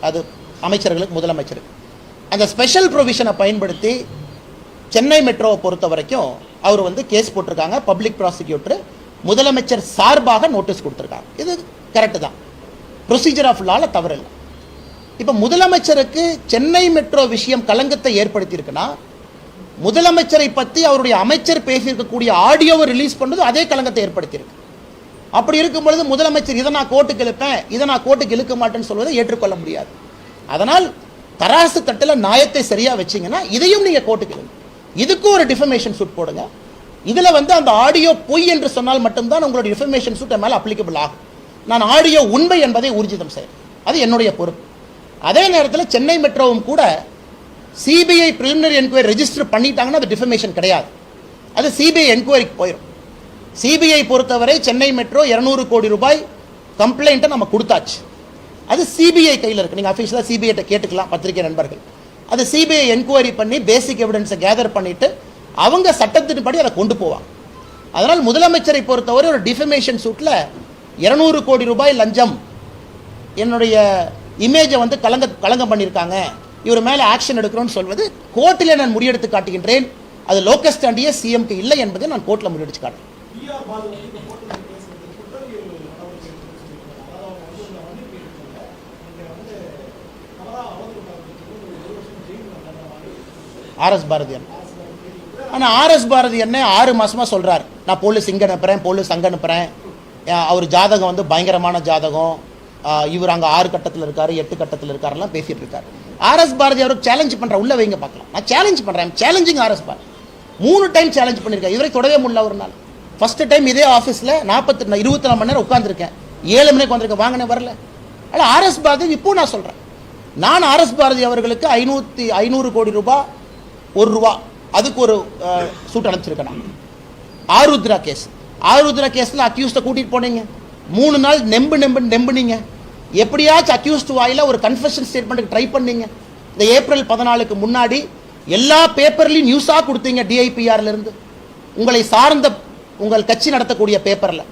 அது அமைச்சர்களுக்கு முதலமைச்சருக்கு அந்த ஸ்பெஷல் ப்ரொவிஷனை பயன்படுத்தி சென்னை மெட்ரோவை பொறுத்த வரைக்கும் அவர் கேஸ் போட்டிருக்காங்க. பப்ளிக் ப்ராசிக்யூட்டர் முதலமைச்சர் சார்பாக நோட்டீஸ் கொடுத்துருக்காங்க. இது கரெக்டு தான், ப்ரொசீஜர் ஆஃப் லால தவறு இல்லை. இப்போ முதலமைச்சருக்கு சென்னை மெட்ரோ விஷயம் களங்கத்தை ஏற்படுத்தி இருக்குன்னா முதலமைச்சரை பற்றி அவருடைய அமைச்சர் பேசியிருக்கக்கூடிய ஆடியோவை ரிலீஸ் பண்ணது அதே களங்கத்தை ஏற்படுத்தியிருக்கு. அப்படி இருக்கும் பொழுது முதலமைச்சர் இதை நான் கோர்ட்டுக்கு இழுப்பேன், இதை நான் கோர்ட்டுக்கு இழுக்க மாட்டேன்னு சொல்வதை ஏற்றுக்கொள்ள முடியாது. அதனால் தராசு தட்டில் நியாயத்தை சரியாக வச்சிங்கன்னா இதையும் நீங்கள் கோர்ட்டுக்கு இழுங்க. இதுக்கும் ஒரு டிஃபமேஷன் சூட் போடுங்க. இதில் அந்த ஆடியோ பொய் என்று சொன்னால் மட்டும்தான் உங்களுடைய டிஃபமேஷன் சூட் மேலே அப்ளிகபிள் ஆகும். நான் ஆடியோ உண்மை என்பதை ஊர்ஜிதம் செய்கிறேன், அது என்னுடைய பொறுப்பு. அதே நேரத்தில் சென்னை மெட்ரோவும் கூட சிபிஐ பிரிலிமினரி என்கொயரி ரெஜிஸ்டர் பண்ணிட்டாங்கன்னா அது டிஃபமேஷன் கிடையாது, அது சிபிஐ என்கொயரிக்கு போயிடும். சிபிஐ பொறுத்தவரை சென்னை மெட்ரோ 200 கோடி ரூபாய் கம்ப்ளைண்ட்டை நம்ம கொடுத்தாச்சு, அது சிபிஐ கையில் இருக்குது. நீங்கள் அஃபீஷியலாக சிபிஐட்ட கேட்டுக்கலாம் பத்திரிகை நண்பர்கள். அது சிபிஐ என்கொயரி பண்ணி பேசிக் எவிடன்ஸை கேதர் பண்ணிவிட்டு அவங்க சட்டத்தின்படி அதை கொண்டு போவாங்க. அதனால் முதலமைச்சரை பொறுத்தவரை ஒரு டிஃபமேஷன் சூட்டில் 200 கோடி ரூபாய் லஞ்சம், என்னுடைய இமேஜை களங்கம் பண்ணியிருக்காங்க, இவர் மேலே ஆக்ஷன் எடுக்கிறோன்னு சொல்வது கோர்ட்டில் நான் முடிவெடுத்து காட்டுகின்றேன். அது லோக்கஸ் ஸ்டாண்டியே சிஎம்க்கு இல்லை என்பதை நான் கோர்ட்டில் முடிவெடுத்து காட்டுறேன். ஆர்எஸ் பாரதி ஆனால் ஆர்எஸ் பாரதி என்ன 6 மாசமாக சொல்கிறார், நான் போலீஸ் இங்கே அனுப்புகிறேன், போலீஸ் அங்கே அனுப்புகிறேன், அவர் ஜாதகம் பயங்கரமான ஜாதகம், இவர் அங்கே 6 கட்டத்தில் இருக்கார், 8 கட்டத்தில் இருக்காருலாம் பேசிட்டு இருக்காரு. ஆர்எஸ் பாரதி அவருக்கு சேலஞ்ச் பண்ணுற உள்ள வைங்க பார்க்கலாம். நான் சேலஞ்ச் பண்ணுறேன், challenging RS Bharathi 3 time challenge பண்ணியிருக்காரு, இவரை தொடவே முடியல ஒரு நாள். ஃபர்ஸ்ட் டைம் இதே ஆஃபீஸில் 24 மணி நேரம் உட்காந்துருக்கேன். 7 மணிக்கு வந்திருக்கேன், வாங்கினேன் வரல. ஆனால் ஆர்எஸ் பாரதி இப்போ நான் சொல்கிறேன், நான் ஆர்எஸ் பாரதி அவர்களுக்கு 500 கோடி ரூபாய் ₹1 அதுக்கு ஒரு சூட் அனுப்பிச்சிருக்கேன். நான் ஆருத்ரா கேஸில் அக்யூஸ்டை கூட்டிகிட்டு போனீங்க, 3 நாள் நெம்புனீங்க. எப்படியாச்சும் அக்யூஸ்ட் வாயில ஒரு கன்ஃபெஷன் ஸ்டேட்மெண்ட்டுக்கு ட்ரை பண்ணீங்க. இந்த ஏப்ரல் 14க்கு முன்னாடி எல்லா பேப்பர்லையும் நியூஸாக கொடுத்தீங்க. டிஐபிஆர்ல இருந்து உங்களை சார்ந்த உங்கள் கட்சி நடத்தக்கூடிய பேப்பரில்,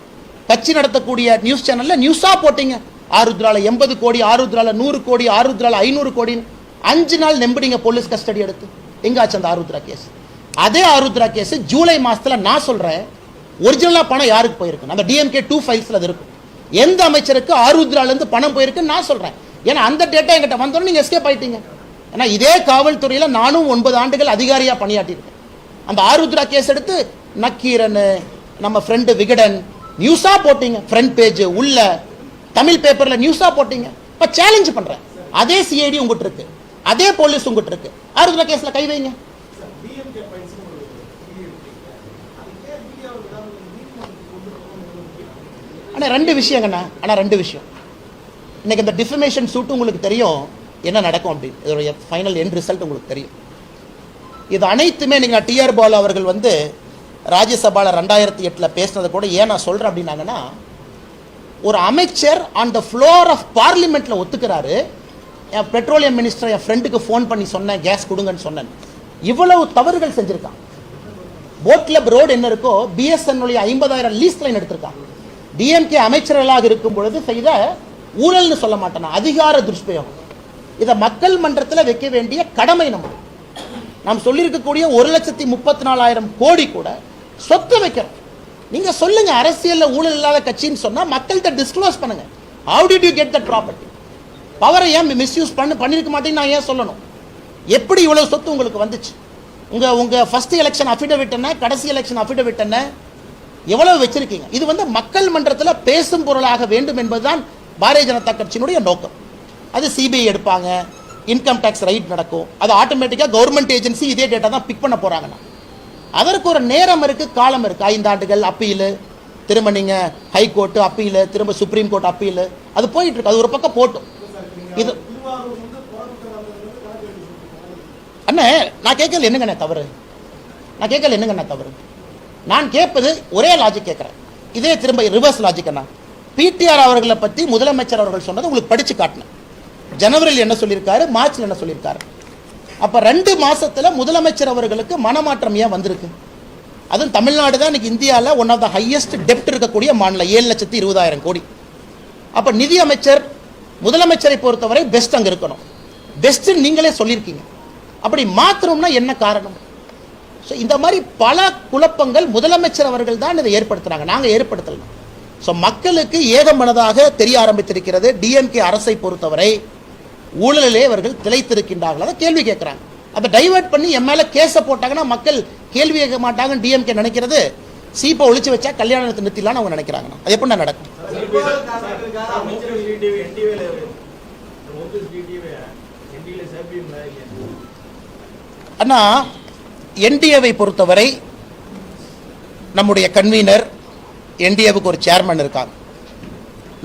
கட்சி நடத்தக்கூடிய நியூஸ் சேனலில் நியூஸாக போட்டீங்க. ஆருத்ரால 80 கோடி, ஆருத்ரால 100 கோடி, ஆருத்ரால 500 கோடின்னு 5 நாள் நம்பினீங்க போலீஸ் கஸ்டடி எடுத்து. எங்காச்சு அந்த ஆருத்ரா கேஸ்? அதே ஆருத்ரா கேஸ் ஜூலை மாசத்துல நான் சொல்றேன், ஒரிஜினலா பணம் யாருக்கு போயிருக்கு? அந்த டிஎம்கே 2 ஃபைல்ஸ்ல அது இருக்கும். எந்த அமைச்சருக்கு ஆருத்ரால இருந்து பணம் போயிருக்குன்னு நான் சொல்றேன். ஏன்னா அந்த டேட்டா என்கிட்ட வந்தோன்னு நீங்க எஸ்கேப் ஆயிட்டீங்க. ஏன்னா இதே காவல்துறையில நானும் 9 ஆண்டுகள் அதிகாரியா பணியாற்றிருக்கேன். அந்த ஆருத்ரா கேஸ் எடுத்து நக்கீரன், நம்ம ஃப்ரெண்டு விகடன் நியூஸா போட்டீங்க. ஃப்ரண்ட் பேஜ் உள்ள தமிழ் பேப்பர்ல நியூஸா போட்டீங்க. இப்ப சேலஞ்ச் பண்றேன், அதே சிஐடி உங்ககிட்ட இருக்கு, அதே போலீஸ் உங்ககிட்ட இருக்கு, ஆருத்ரா கேஸ்ல கை வைங்க. ஆனா 2 விஷயங்கண்ணா, ரெண்டு விஷயம். இன்னைக்கு இந்த டிஃபமேஷன் சூட் உங்களுக்கு தெரியும் என்ன நடக்கும் அப்படின்னு, இதோடைய ஃபைனல் எண்ட் ரிசல்ட் உங்களுக்கு தெரியும். இது அனைத்துமே நீங்க டிஆர் பாலு அவர்கள் வந்து ராஜ்யசபால 2008 பேசினதை கூட ஏன் நான் சொல்றேன் அப்படின்னாங்கன்னா, ஒரு அமைச்சர் ஆன் த ஃப்ளோர் ஆஃப் பார்லிமெண்ட்ல ஒத்துக்கிறாரு. என் பெட்ரோலியம் மினிஸ்டர் என் ஃப்ரெண்டுக்கு ஃபோன் பண்ணி சொன்னேன், கேஸ் கொடுங்கன்னு சொன்னேன். இவ்வளவு தவறுகள் செஞ்சிருக்கான். போட் கிளப் ரோடு என்ன இருக்கோ பிஎஸ்என் 50,000 லீஸ் லைன் எடுத்திருக்கான். டிஎம்கே அமைச்சர்களாக இருக்கும் பொழுது செய்த ஊழல்னு சொல்ல மாட்டேன், அதிகார துஷ்பிரயோகம். இதை மக்கள் மன்றத்தில் வைக்க வேண்டிய கடமை நம்ம. நாம் சொல்லியிருக்கக்கூடிய 1,34,000 கோடி கூட சொத்து வைக்கிறோம். நீங்க சொல்லுங்க, அரசியல்ல ஊழல் இல்லாத கட்சின்னு சொன்னா மக்கள்கிட்ட டிஸ்க்ளோஸ் பண்ணுங்க. How did you get that property? பவரை ஏன் மிஸ்யூஸ் பண்ணிருக்க மாட்டேன்னு நான் ஏன் சொல்லணும்? எப்படி இவ்வளவு சொத்து உங்களுக்கு வந்துச்சு? உங்க ஃபர்ஸ்ட் எலெக்ஷன் அஃபிடவிட் என்ன, கடைசி எலெக்ஷன் அஃபிடவிட் என்ன, எவ்வளவு வச்சிருக்கீங்க? இது வந்து மக்கள் மன்றத்தில் பேசும் பொருளாக வேண்டும் என்பதுதான் பாரதிய ஜனதா கட்சியினுடைய நோக்கம். அது சிபிஐ எடுப்பாங்க, இன்கம் டேக்ஸ் ரைட் நடக்கும், அது ஆட்டோமேட்டிக்காக கவர்மெண்ட் ஏஜென்சி இதே டேட்டா தான் பிக் பண்ண போறாங்கன்னா அதற்கு ஒரு நேரம் இருக்கு, காலம் இருக்கு. 5 ஆண்டுகள் அப்பீல், திரும்ப நீங்க ஹைகோர்ட் அப்பீல், திரும்ப சுப்ரீம் கோர்ட் அப்பீல், அது போயிட்டு இருக்கு. அது ஒரு பக்கம் போட்டும். இது அண்ணே நான் கேட்கல என்னங்கண்ணே தவறு, நான் கேட்பது ஒரே லாஜிக் கேட்கிறேன். இதே திரும்ப ரிவர்ஸ் லாஜிக் அண்ணா. பிடிஆர் அவர்களை பத்தி முதலமைச்சர் அவர்கள் சொன்னது உங்களுக்கு படிச்சு காட்டினேன். ஜனவரியில் என்ன சொல்லியிருக்காரு, மார்ச்ல என்ன சொல்லியிருக்காரு. அப்ப 2 மாசத்துல முதலமைச்சர் அவர்களுக்கு மனமாற்றம் ஏன் வந்திருக்கு? அதுவும் தமிழ்நாடு தான் இன்னைக்கு இந்தியாவில் ஒன் ஆஃப் த ஹையஸ்ட் டெப்ட் இருக்கக்கூடிய மாநிலம், 7,20,000 கோடி. அப்ப நிதி அமைச்சர் முதலமைச்சரை பொறுத்தவரை பெஸ்ட் அங்க இருக்கணும். பெஸ்ட் நீங்களே சொல்லியிருக்கீங்க. அப்படி மாத்திரம்னா என்ன காரணம்? இந்த மாதிரி பல குழப்பங்கள் முதலமைச்சர் அவர்கள் தான் இதை ஏற்படுத்துறாங்க, நாங்க ஏற்படுத்தலாம். மக்களுக்கு ஏகமனதாக தெரிய ஆரம்பித்திருக்கிறது. டிஎம்கே அரசை பொறுத்தவரை ஊழலிலே அவர்கள் திளைத்திருக்கின்றார்கள். அதை கேள்வி கேட்கிறாங்க. அதை டைவர்ட் பண்ணி என் மேல கேஸ போட்டாங்கன்னா மக்கள் கேள்வி கேட்க மாட்டாங்கன்னு டிஎம்கே நினைக்கிறது. சீப்பை ஒழிச்சு வச்சா கல்யாணத்தை நிறுத்திடலாம்னு அவங்க நினைக்கிறாங்க. அது எப்படி நடக்கும்? அண்ணா, என்டிஏவை பொறுத்தவரை நம்முடைய கன்வீனர், என்டிஏவுக்கு ஒரு சேர்மன் இருக்காங்க,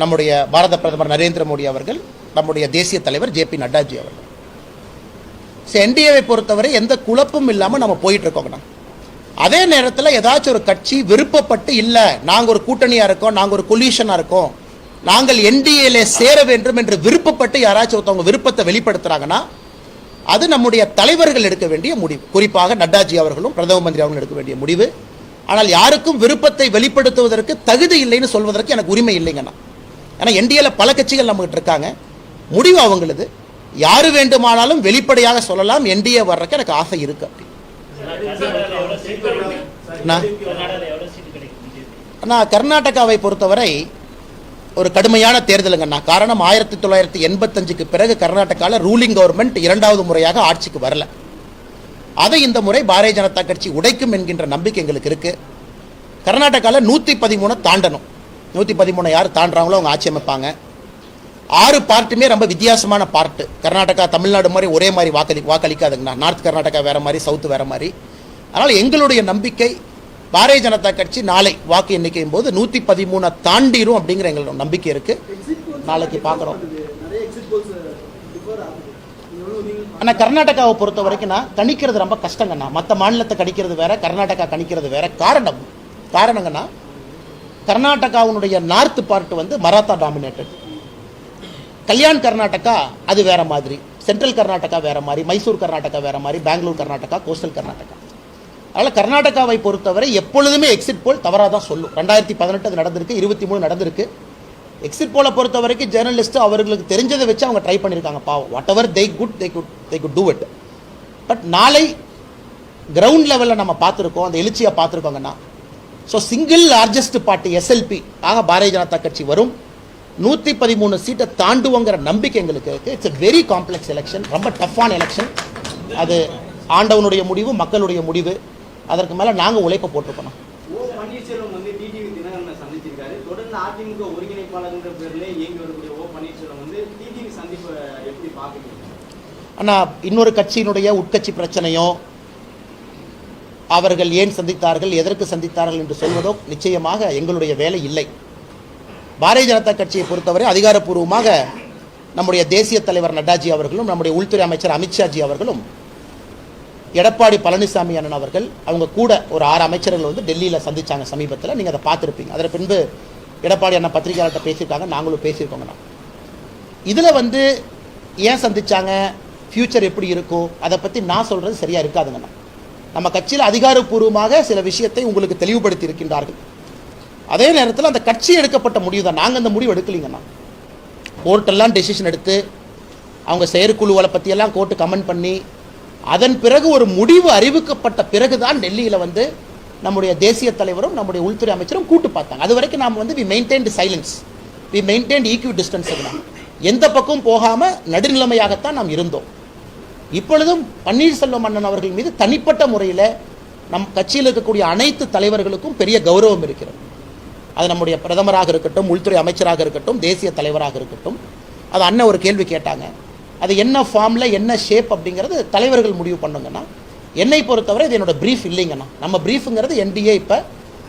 நம்முடைய பாரத பிரதமர் நரேந்திர மோடி அவர்கள், நம்முடைய தேசிய தலைவர் ஜேபி நட்டாஜி அவர்கள். என்டிஏவை பொறுத்தவரை எந்த குழப்பமும் இல்லாமல் நம்ம போயிட்டு இருக்கோம். அதே நேரத்தில் ஏதாச்சும் ஒரு கட்சி விருப்பப்பட்டு இல்லை நாங்கள் ஒரு கூட்டணியாக இருக்கோம், நாங்கள் ஒரு கொலிஷனாக இருக்கோம், நாங்கள் என்டிஏல சேர வேண்டும் என்று விருப்பப்பட்டு யாராச்சும் ஒருத்தவங்க விருப்பத்தை வெளிப்படுத்துறாங்கன்னா அது நம்முடைய தலைவர்கள் எடுக்க வேண்டிய முடிவு. குறிப்பாக நட்டாஜி அவர்களும் பிரதம மந்திரி அவர்களும் எடுக்க வேண்டிய முடிவு. ஆனால் யாருக்கும் விருப்பத்தை வெளிப்படுத்துவதற்கு தகுதி இல்லைன்னு சொல்வதற்கு எனக்கு உரிமை இல்லைங்கண்ணா. ஏன்னா என்டிஏல பல கட்சிகள் நம்மகிட்ட இருக்காங்க, முடிவு அவங்களது. யாரு வேண்டுமானாலும் வெளிப்படையாக சொல்லலாம் என்டிஏ வர்றதுக்கு எனக்கு ஆசை இருக்கு அப்படி. கர்நாடகாவை பொறுத்தவரை ஒரு கடுமையான தேர்தலுங்கண்ணா. காரணம் 1985க்கு பிறகு கர்நாடகாவில் ரூலிங் கவர்மெண்ட் 2வது முறையாக ஆட்சிக்கு வரல. அதை இந்த முறை பாரதிய ஜனதா கட்சி உடைக்கும் என்கின்ற நம்பிக்கை எங்களுக்கு இருக்கு. கர்நாடகாவில் 113 தாண்டணும். 113 யார் தாண்டுறாங்களோ அவங்க ஆட்சி அமைப்பாங்க. 6 பார்ட்டுமே ரொம்ப வித்தியாசமான பார்ட்டு. கர்நாடகா தமிழ்நாடு மாதிரி ஒரே மாதிரி வாக்களிக்காதுங்கண்ணா. நார்த் கர்நாடகா வேற மாதிரி, சவுத் வேற மாதிரி. அதனால் எங்களுடைய நம்பிக்கை பாரதிய ஜனதா கட்சி நாளை வாக்கு எண்ணிக்கையும் போது 113 தாண்டிரும் அப்படிங்கிற எங்களோட நம்பிக்கை இருக்கு. நாளைக்கு பார்க்குறோம். ஆனால் கர்நாடகாவை பொறுத்த வரைக்கும் நான் கணிக்கிறது ரொம்ப கஷ்டங்கண்ணா. மற்ற மாநிலத்தை கணிக்கிறது வேற, கர்நாடகா கணிக்கிறது வேற. காரணங்கண்ணா, கர்நாடகாவுடைய நார்த் பார்ட் வந்து மராத்தா டாமினேட்டட். கல்யாண் கர்நாடகா அது வேற மாதிரி, சென்ட்ரல் கர்நாடகா வேற மாதிரி, மைசூர் கர்நாடகா வேற மாதிரி, பெங்களூர் கர்நாடகா, கோஸ்டல் கர்நாடகா. அதனால் கர்நாடகாவை பொறுத்தவரை எப்பொழுதுமே எக்ஸிட் போல் தவறாக தான் சொல்லும். 2018 அது நடந்திருக்கு, 23 நடந்திருக்கு. எக்ஸிட் போலை பொறுத்த வரைக்கும் ஜேர்னலிஸ்ட் அவர்களுக்கு தெரிஞ்சதை வச்சு அவங்க ட்ரை பண்ணியிருக்காங்க. பாவம், whatever they could do it. But நாளை கிரவுண்ட் லெவலில் நம்ம பார்த்துருக்கோம், அந்த எழுச்சியை பார்த்துருக்கோங்கன்னா. So single largest party SLP ஆக பாரதிய ஜனதா கட்சி வரும். 113 சீட்டை தாண்டுவோங்கிற நம்பிக்கை எங்களுக்கு இருக்குது. It's a very complex election, ரொம்ப டஃப்பான எலெக்ஷன். அது ஆண்டவனுடைய முடிவு, மக்களுடைய முடிவு. அதற்கு மேலே நாங்கள் உழைப்பை போட்டிருக்கோம். பன்னீர்செல்வம் வந்து டிடிவி தினகரனை சந்திச்சிருக்காரு. தொடர்ந்து அதிமுக ஒருங்கிணைப்பாளர்ன்ற பேர்ல இயங்கி வரக்கூடிய பன்னீர்செல்வம் வந்து டிடிவி சந்திப்பை எப்படி பார்க்குறீங்க? ஆனால் இன்னொரு கட்சியினுடைய உட்கட்சி பிரச்சனையோ, அவர்கள் ஏன் சந்தித்தார்கள், எதற்கு சந்தித்தார்கள் என்று சொல்வதோ நிச்சயமாக எங்களுடைய வேலை இல்லை. பாரதிய ஜனதா கட்சியை பொறுத்தவரை அதிகாரப்பூர்வமாக நம்முடைய தேசிய தலைவர் நட்டாஜி அவர்களும், நம்முடைய உள்துறை அமைச்சர் அமித்ஷாஜி அவர்களும், எடப்பாடி பழனிசாமி அண்ணன் அவர்கள், அவங்க கூட ஒரு 6 அமைச்சர்கள் வந்து டெல்லியில் சந்திச்சாங்க சமீபத்தில். நீங்கள் அதை பார்த்துருப்பீங்க. அதற்கு பின்பு எடப்பாடி அண்ணன் பத்திரிகையாளர்கிட்ட பேசியிருக்காங்க, நாங்களும் பேசியிருக்கோங்கண்ணா. இதில் வந்து ஏன் சந்திச்சாங்க, ஃப்யூச்சர் எப்படி இருக்கும், அதை பற்றி நான் சொல்கிறது சரியாக இருக்காதுங்கண்ணா. நம்ம கட்சியில் அதிகாரப்பூர்வமாக சில விஷயத்தை உங்களுக்கு தெளிவுபடுத்தி இருக்கின்றார்கள். அதே நேரத்தில் அந்த கட்சி எடுக்கப்பட்ட முடிவு தான், நாங்கள் அந்த முடிவு எடுக்கலிங்கண்ணா. கோர்ட்டெல்லாம் டெசிஷன் எடுத்து அவங்க செயற்குழுவை பற்றியெல்லாம் கோர்ட்டு கமெண்ட் பண்ணி அதன் பிறகு ஒரு முடிவு அறிவிக்கப்பட்ட பிறகு தான் டெல்லியில் வந்து நம்முடைய தேசிய தலைவரும் நம்முடைய உள்துறை அமைச்சரும் கூட்டு பார்த்தாங்க. அது வரைக்கும் நாம் வந்து we maintained silence, we maintained equidistance. எந்த பக்கம் போகாமல் நடுநிலைமையாகத்தான் நாம் இருந்தோம். இப்பொழுதும் பன்னீர்செல்வம் அண்ணன் அவர்கள் மீது தனிப்பட்ட முறையில் நம் கட்சியில் இருக்கக்கூடிய அனைத்து தலைவர்களுக்கும் பெரிய கௌரவம் இருக்கிறது. அது நம்முடைய பிரதமராக இருக்கட்டும், உள்துறை அமைச்சராக இருக்கட்டும், தேசிய தலைவராக இருக்கட்டும். அது அண்ணன் ஒரு கேள்வி கேட்டாங்க, அது என்ன ஃபார்மில் என்ன ஷேப் அப்படிங்கிறது தலைவர்கள் முடிவு பண்ணுங்கன்னா. என்னை பொறுத்தவரை இது என்னோட ப்ரீஃப் இல்லைங்கண்ணா. நம்ம ப்ரீஃபுங்கிறது என்டிஏ, இப்போ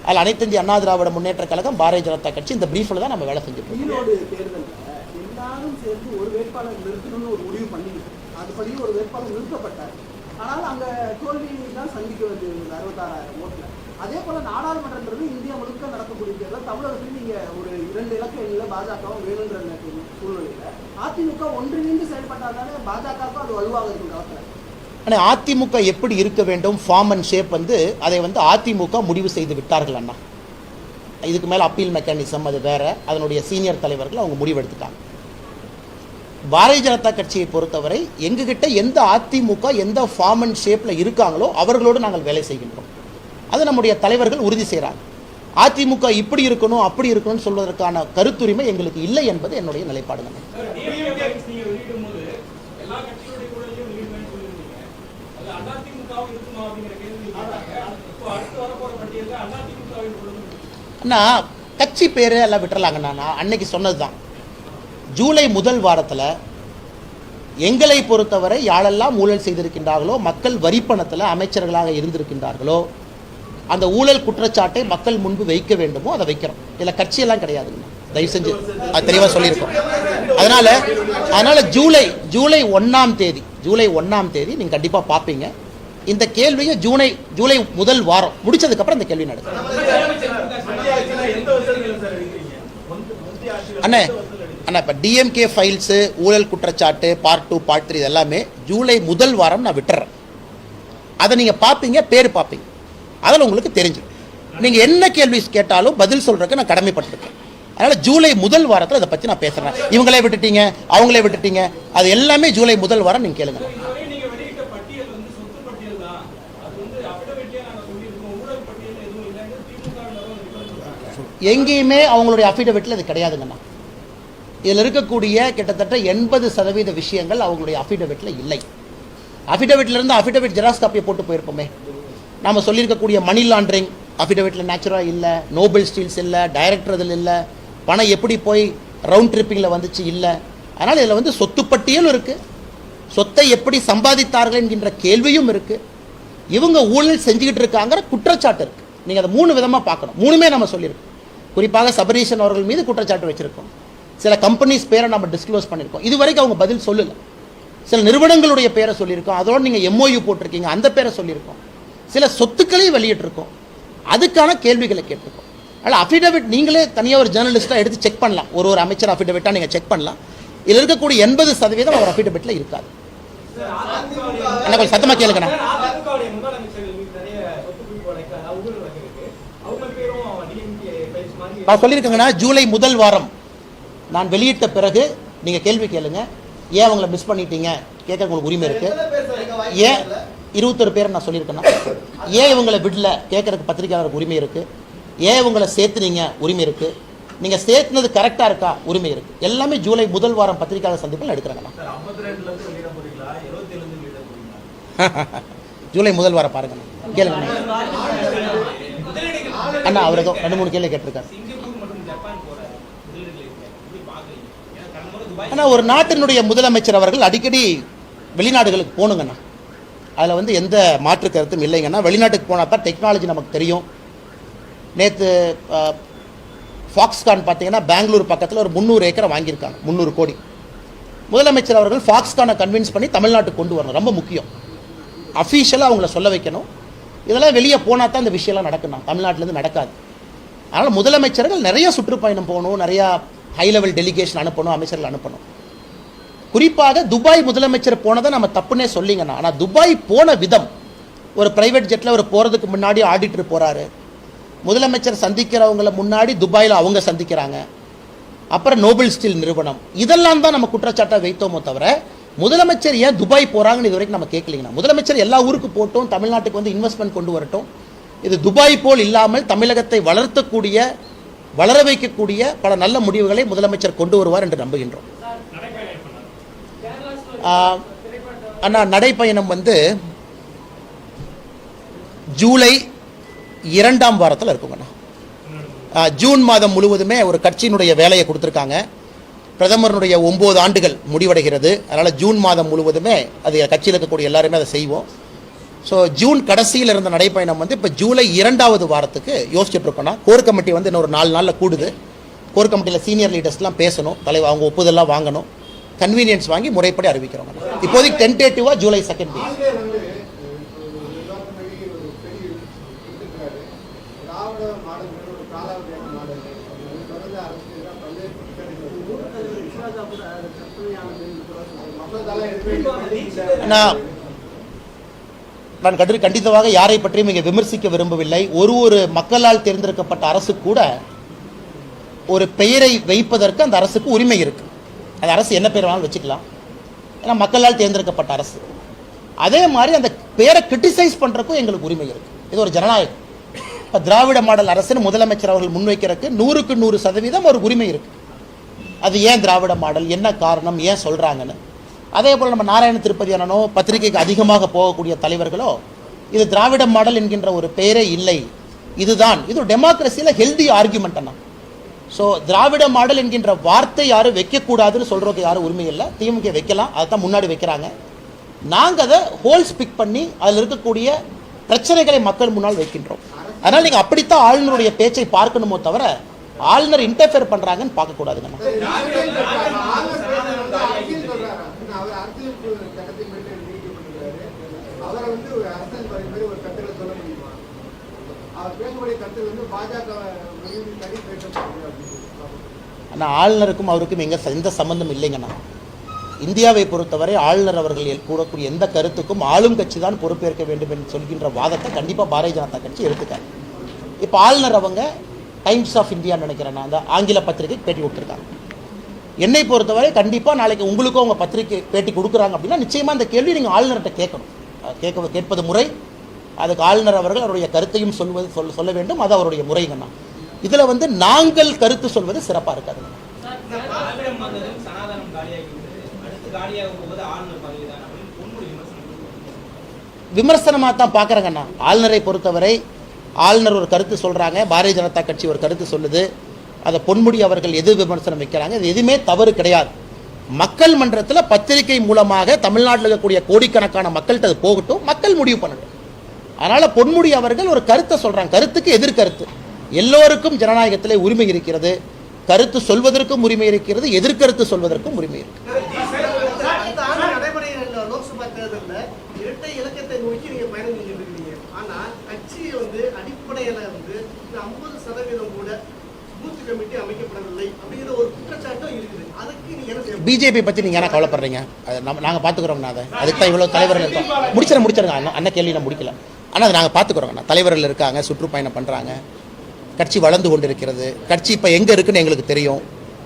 அதில் அனைத்து இந்திய அண்ணா திராவிட முன்னேற்ற கழகம், பாரதிய ஜனதா கட்சி, இந்த ப்ரீஃபில் தான் நம்ம வேலை செஞ்சுட்டு எல்லாரும் சேர்ந்து ஒரு வேட்பாளர் நிறுத்தணும்னு ஒரு முடிவு பண்ணிக்கிட்டு அதுபடி ஒரு வேட்பாளர் நிறுத்தப்பட்டார். ஆனால் அங்கே தோல்வி தான் சந்திக்க வேண்டியது 66,000 ஓட்டில். அதே போல நாடாளுமன்றன்றது இந்தியா முழுக்க நடக்கக்கூடிய தேர்தல். தமிழகத்தில் நீங்கள் ஒரு 2 இலக்க எண்ணில் பாஜகவும் வேணுன்ற சூழ்நிலையில் அதிமுக ஒன்றிணைந்து செயல்பட்டாலே பாஜகவுக்கும் அது வலுவாக இருக்கும் காலத்தில். ஆனால் அதிமுக எப்படி இருக்க வேண்டும், ஃபார்ம் அண்ட் ஷேப் வந்து அதை வந்து அதிமுக முடிவு செய்து விட்டார்கள் அண்ணா. இதுக்கு மேலே அப்பீல் மெக்கானிசம் அது வேற, அதனுடைய சீனியர் தலைவர்கள் அவங்க முடிவெடுத்துட்டாங்க. பாரதிய ஜனதா கட்சியை பொறுத்தவரை எங்ககிட்ட எந்த அதிமுக எந்த ஃபார்ம் அண்ட் ஷேப்பில் இருக்காங்களோ அவர்களோடு நாங்கள் வேலை செய்கின்றோம். அது நம்முடைய தலைவர்கள் உறுதி செய்கிறாங்க. அதிமுக இப்படி இருக்கணும் அப்படி இருக்கணும்னு சொல்வதற்கான கருத்துரிமை எங்களுக்கு இல்லை என்பது என்னுடைய நிலைப்பாடுங்க. அண்ணா கட்சி பேர் எல்லாம் விட்டுறலாங்கண்ணா. நான் அன்னைக்கு சொன்னது தான், ஜூலை முதல் வாரத்தில் எங்களை பொறுத்தவரை யாரெல்லாம் ஊழல் செய்திருக்கின்றார்களோ, மக்கள் வரிப்பணத்தில் அமைச்சர்களாக இருந்திருக்கின்றார்களோ, அந்த ஊழல் குற்றச்சாட்டை மக்கள் முன்பு வைக்க வேண்டுமோ அதை வைக்கிறோம். இதில் கட்சியெல்லாம் கிடையாதுங்கண்ணா, தயவு செஞ்சு அது தெளிவாக சொல்லியிருக்கோம். அதனால் ஜூலை 1ஆம் தேதி நீங்கள் கண்டிப்பாக பார்ப்பீங்க. இந்த கேள்வியை ஜூலை முதல் வாரம் முடிச்சதுக்கப்புறம் இந்த கேள்வி நடக்கும். அண்ணா இப்போ டிஎம்கே ஃபைல்ஸு, ஊழல் குற்றச்சாட்டு, பார்ட் 2 பார்ட் 3 இதெல்லாமே ஜூலை முதல் வாரம் நான் விட்டுறேன். அதை நீங்கள் பார்ப்பீங்க, பேர் பார்ப்பீங்க, அதில் உங்களுக்கு தெரிஞ்சிடும். நீங்கள் என்ன கேள்வி கேட்டாலும் பதில் சொல்கிறதுக்கு நான் கடமைப்பட்டிருக்கேன். அதனால் ஜூலை முதல் வாரத்தில் அதை பற்றி நான் பேசுகிறேன். இவங்களே விட்டுட்டீங்க, அவங்களே விட்டுட்டீங்க, அது எல்லாமே ஜூலை முதல் வாரம் நீங்கள் கேளுங்க. எங்கேயுமே அவங்களுடைய அஃபிடவிட்டில் இது கிடையாதுங்கண்ணா. இதில் இருக்கக்கூடிய கிட்டத்தட்ட 80% விஷயங்கள் அவங்களுடைய அஃபிடவிட்டில் இல்லை. அஃபிடவிட்லேருந்து அஃபிடவிட் ஜெராக்ஸ் காப்பியை போட்டு போயிருப்போமே. நாம் சொல்லியிருக்கக்கூடிய மணி லாண்ட்ரிங் அஃபிடவிட்டில் நேச்சுரலாக இல்லை, நோபல் ஸ்டீல்ஸ் இல்லை, டைரக்டர் இதில் இல்லை, பணம் எப்படி போய் ரவுண்ட் ட்ரிப்பிங்கில் வந்துச்சு இல்லை. அதனால் இதில் வந்து சொத்து பட்டியலும் இருக்குது, சொத்தை எப்படி சம்பாதித்தார்கள் என்கின்ற கேள்வியும் இருக்குது, இவங்க ஊழல் செஞ்சுக்கிட்டு இருக்காங்கிற குற்றச்சாட்டு இருக்குது. நீங்கள் அதை 3 விதமாக பார்க்கணும். 3மே நம்ம சொல்லியிருக்கோம். குறிப்பாக சபரீஷன் அவர்கள் மீது குற்றச்சாட்டு வச்சிருக்கோம். சில கம்பெனிஸ் பேரை நம்ம டிஸ்க்ளோஸ் பண்ணியிருக்கோம். இது வரைக்கும் அவங்க பதில் சொல்லலை. சில நிறுவனங்களுடைய பேரை சொல்லியிருக்கோம். அதோடு நீங்கள் MOU போட்டிருக்கீங்க, அந்த பேரை சொல்லியிருக்கோம். சில சொத்துக்களையும் வெளியிட்டிருக்கோம். அதுக்கான கேள்விகளை கேட்டிருக்கோம். அதனால் அஃபிடவிட் நீங்களே தனியாக ஒரு ஜேர்னலிஸ்ட்டாக எடுத்து செக் பண்ணலாம். ஒரு அமைச்சர் அஃபிடவிட்டாக நீங்கள் செக் பண்ணலாம். இதில் இருக்கக்கூடிய 80% அவர் அஃபிடவிட்டில் இருக்காது. என்ன கொஞ்சம் சத்தமாக கேளுங்கண்ணா. நான் சொல்லியிருக்கேங்கண்ணா, ஜூலை முதல் வாரம் நான் வெளியிட்ட பிறகு நீங்கள் கேள்வி கேளுங்க. ஏன் அவங்கள மிஸ் பண்ணிட்டீங்க கேட்க உங்களுக்கு உரிமை இருக்கு. ஏன் 21 பேரை நான் சொல்லியிருக்கேன்னா, ஏன் இவங்களை விடல கேட்கறதுக்கு பத்திரிகையாளருக்கு உரிமை இருக்கு. ஏன் இவங்களை சேர்த்துனீங்க உரிமை இருக்கு. நீங்கள் சேர்த்துனது கரெக்டாக இருக்கா உரிமை இருக்கு. எல்லாமே ஜூலை முதல் வாரம் பத்திரிகையாளர் சந்திப்பில் எடுக்கிறாங்கண்ணா. ஜூலை முதல் வாரம் பாருங்க கேளுங்க அண்ணா. அவர் ஏதோ 2-3 கேள்வி கேட்டிருக்காரு. ஆனால் ஒரு நாட்டினுடைய முதலமைச்சர் அவர்கள் அடிக்கடி வெளிநாடுகளுக்கு போகணுங்கண்ணா. அதில் வந்து எந்த மாற்று கருத்தும் இல்லைங்கன்னா. வெளிநாட்டுக்கு போனால் தான் டெக்னாலஜி நமக்கு தெரியும். நேற்று ஃபாக்ஸ்கான் பார்த்தீங்கன்னா பெங்களூர் பக்கத்தில் ஒரு 300 ஏக்கரை வாங்கியிருக்காங்க, 300 கோடி. முதலமைச்சர் அவர்கள் ஃபாக்ஸ்கானை கன்வின்ஸ் பண்ணி தமிழ்நாட்டுக்கு கொண்டு வரணும். ரொம்ப முக்கியம். அஃபீஷியலாக அவங்கள சொல்ல வைக்கணும். இதெல்லாம் வெளியே போனால் தான் இந்த விஷயம்லாம் நடக்கணும். தமிழ்நாட்டிலேருந்து நடக்காது. அதனால் முதலமைச்சர்கள் நிறைய சுற்றுப்பயணம் போகணும், நிறையா ஹை லெவல் டெலிகேஷன் அனுப்பணும், அமைச்சர்கள் அனுப்பணும். குறிப்பாக துபாய் முதலமைச்சர் போனதை நம்ம தப்புன்னே சொல்லிங்கண்ணா. ஆனால் துபாய் போன விதம், ஒரு பிரைவேட் ஜெட்டில் ஒரு போகிறதுக்கு முன்னாடி ஆடிட்டர் போகிறாரு, முதலமைச்சர் சந்திக்கிறவங்கள முன்னாடி துபாயில் அவங்க சந்திக்கிறாங்க, அப்புறம் நோபல் ஸ்டீல் நிறுவனம், இதெல்லாம் தான் நம்ம குற்றச்சாட்டாக வைத்தோமோ தவிர முதலமைச்சர் ஏன் துபாய் போகிறாங்கன்னு இது வரைக்கும் நம்ம கேட்கலீங்கண்ணா. முதலமைச்சர் எல்லா ஊருக்கு போட்டும், தமிழ்நாட்டுக்கு வந்து இன்வெஸ்ட்மெண்ட் கொண்டு வரட்டும். இது துபாய் போல் இல்லாமல் தமிழகத்தை வளர்த்தக்கூடிய, வளர வைக்கக்கூடிய பல நல்ல முடிவுகளை முதலமைச்சர் கொண்டு வருவார் என்று நம்புகின்றோம். அண்ணா, நடைப்பயணம் வந்து ஜூலை 2ஆம் வாரத்தில் இருக்குங்கண்ணா. ஜூன் மாதம் முழுவதுமே ஒரு கட்சியினுடைய வேலையை கொடுத்துருக்காங்க. பிரதமருடைய 9 ஆண்டுகள் முடிவடைகிறது. அதனால் ஜூன் மாதம் முழுவதுமே அது கட்சியில் இருக்கக்கூடிய எல்லாருமே அதை செய்வோம். ஸோ ஜூன் கடைசியில் இருந்த நடைப்பயணம் வந்து இப்போ ஜூலை 2ஆவது வாரத்துக்கு யோசிச்சுட்டு இருக்கோம்னா. கோர் கமிட்டி வந்து இன்னொரு 4 நாளில் கூடுது. கோர் கமிட்டியில் சீனியர் லீடர்ஸ்லாம் பேசணும், தலைவர் அவங்க ஒப்புதெல்லாம் வாங்கணும், கன்வீனியன்ஸ் வாங்கி முறைப்படி அறிவிக்கிறோம். இப்போதைக்கு டென்டேட்டிவாக ஜூலை 2nd வீக். நான் கண்டித்தவாக யாரை பற்றியும் இங்கே விமர்சிக்க விரும்பவில்லை. ஒரு மக்களால் தேர்ந்தெடுக்கப்பட்ட அரசு கூட ஒரு பெயரை வைப்பதற்கு அந்த அரசுக்கு உரிமை இருக்கு. அந்த அரசு என்ன பெயர் வேணாலும் வச்சுக்கலாம், ஏன்னா மக்களால் தேர்ந்தெடுக்கப்பட்ட அரசு. அதே மாதிரி அந்த பெயரை கிரிட்டிசைஸ் பண்றதுக்கும் எங்களுக்கு உரிமை இருக்கு. இது ஒரு ஜனநாயகம். இப்போ திராவிட மாடல் அரசுன்னு முதலமைச்சர் அவர்கள் முன்வைக்கிறதுக்கு 100க்கு 100% ஒரு உரிமை இருக்கு. அது ஏன் திராவிட மாடல், என்ன காரணம், ஏன் சொல்றாங்கன்னு. அதே போல் நம்ம நாராயண திருப்பதி அண்ணனோ பத்திரிகைக்கு அதிகமாக போகக்கூடிய தலைவர்களோ இது திராவிட மாடல் என்கின்ற ஒரு பெயரே இல்லை, இதுதான், இது ஒரு டெமோக்ரஸியில் ஹெல்தி ஆர்குமெண்ட் அண்ணா. ஸோ திராவிட மாடல் என்கின்ற வார்த்தை யாரும் வைக்கக்கூடாதுன்னு சொல்கிறதுக்கு யாரும் உரிமை இல்லை. திமுக வைக்கலாம், அதை தான் முன்னாடி வைக்கிறாங்க. நாங்கள் அதை ஹோல்ஸ் பிக் பண்ணி அதில் இருக்கக்கூடிய பிரச்சனைகளை மக்கள் முன்னால் வைக்கின்றோம். அதனால் நீங்கள் அப்படித்தான் ஆளுநருடைய பேச்சை பார்க்கணுமோ தவிர ஆளுநர் இன்டர்ஃபியர் பண்ணுறாங்கன்னு பார்க்கக்கூடாதுங்க. ஆனால் ஆளுநருக்கும் அவருக்கும் எந்த சம்பந்தம் இல்லைங்கண்ணா. இந்தியாவை பொறுத்தவரை ஆளுநர் அவர்கள் கூறக்கூடிய எந்த கருத்துக்கும் ஆளும் கட்சி தான் பொறுப்பேற்க வேண்டும் என்று சொல்கின்ற வாதத்தை கண்டிப்பாக பாரதிய ஜனதா கட்சி எடுத்துக்காரு. இப்போ ஆளுநர் அவங்க டைம்ஸ் ஆஃப் இந்தியா நினைக்கிறேன், அந்த ஆங்கில பத்திரிகை பேட்டி கொடுத்துருக்காங்க. என்னை பொறுத்தவரை கண்டிப்பாக நாளைக்கு உங்களுக்கும் அவங்க பத்திரிகை பேட்டி கொடுக்குறாங்க அப்படின்னா நிச்சயமாக அந்த கேள்வி நீங்கள் ஆளுநர்கிட்ட கேட்கணும். கேட்பது முறை. அதுக்கு ஆளுநர் அவர்கள் அவருடைய கருத்தையும் சொல்ல வேண்டும், அது அவருடைய முறைங்கண்ணா. இதில் வந்து நாங்கள் கருத்து சொல்வது சிறப்பாக இருக்காதுங்க. விமர்சனமாக தான் பார்க்குறேங்கண்ணா. ஆளுநரை பொறுத்தவரை ஆளுநர் ஒரு கருத்து சொல்கிறாங்க, பாரதிய ஜனதா கட்சி ஒரு கருத்து சொல்லுது, அதை பொன்முடி அவர்கள் எது விமர்சனம் வைக்கிறாங்க, இது எதுவுமே தவறு கிடையாது. மக்கள் மன்றத்தில் பத்திரிகை மூலமாக தமிழ்நாட்டில் இருக்கக்கூடிய கோடிக்கணக்கான மக்கள்கிட்ட அது போகட்டும், மக்கள் முடிவு பண்ணட்டும். அதனால் பொன்முடி அவர்கள் ஒரு கருத்தை சொல்கிறாங்க, கருத்துக்கு எதிர்கருத்து. எல்லோருக்கும் ஜனநாயகத்திலே உரிமை இருக்கிறது, கருத்து சொல்வதற்கும் உரிமை இருக்கிறது, எதிர்கருத்து சொல்வதற்கும் உரிமை இருக்கிறது. லோக்சபா தேர்தலில் இரட்டை இலக்கத்தை நோக்கி நீங்க பயணம் செஞ்சுட்டு இருக்கீங்க. ஆனா கட்சி அடிப்படையில 50% கூட பூத் கமிட்டி அமைக்கப்படவில்லை அப்படிங்கிற ஒரு குற்றச்சாட்டும் இருக்குது. அதுக்கு நீங்க என்ன செய்ய? பிஜேபி பற்றி நீங்கள் என்ன கவலைப்படுறீங்க? நாங்கள் பார்த்துக்குறோங்கண்ணா. அதை அதுக்கு தான் இவ்வளோ தலைவர்கள் இருக்கோம். முடிச்சிருங்க அண்ணன் கேள்வி நான் முடிக்கல. ஆனால் அதை நாங்கள் பார்த்துக்குறோங்கண்ணா. தலைவர்கள் இருக்காங்க, சுற்றுப்பயணம் பண்ணுறாங்க, கட்சி வளர்ந்து கொண்டு இருக்கிறது. கட்சி இப்போ எங்கே இருக்குன்னு எங்களுக்கு தெரியும்,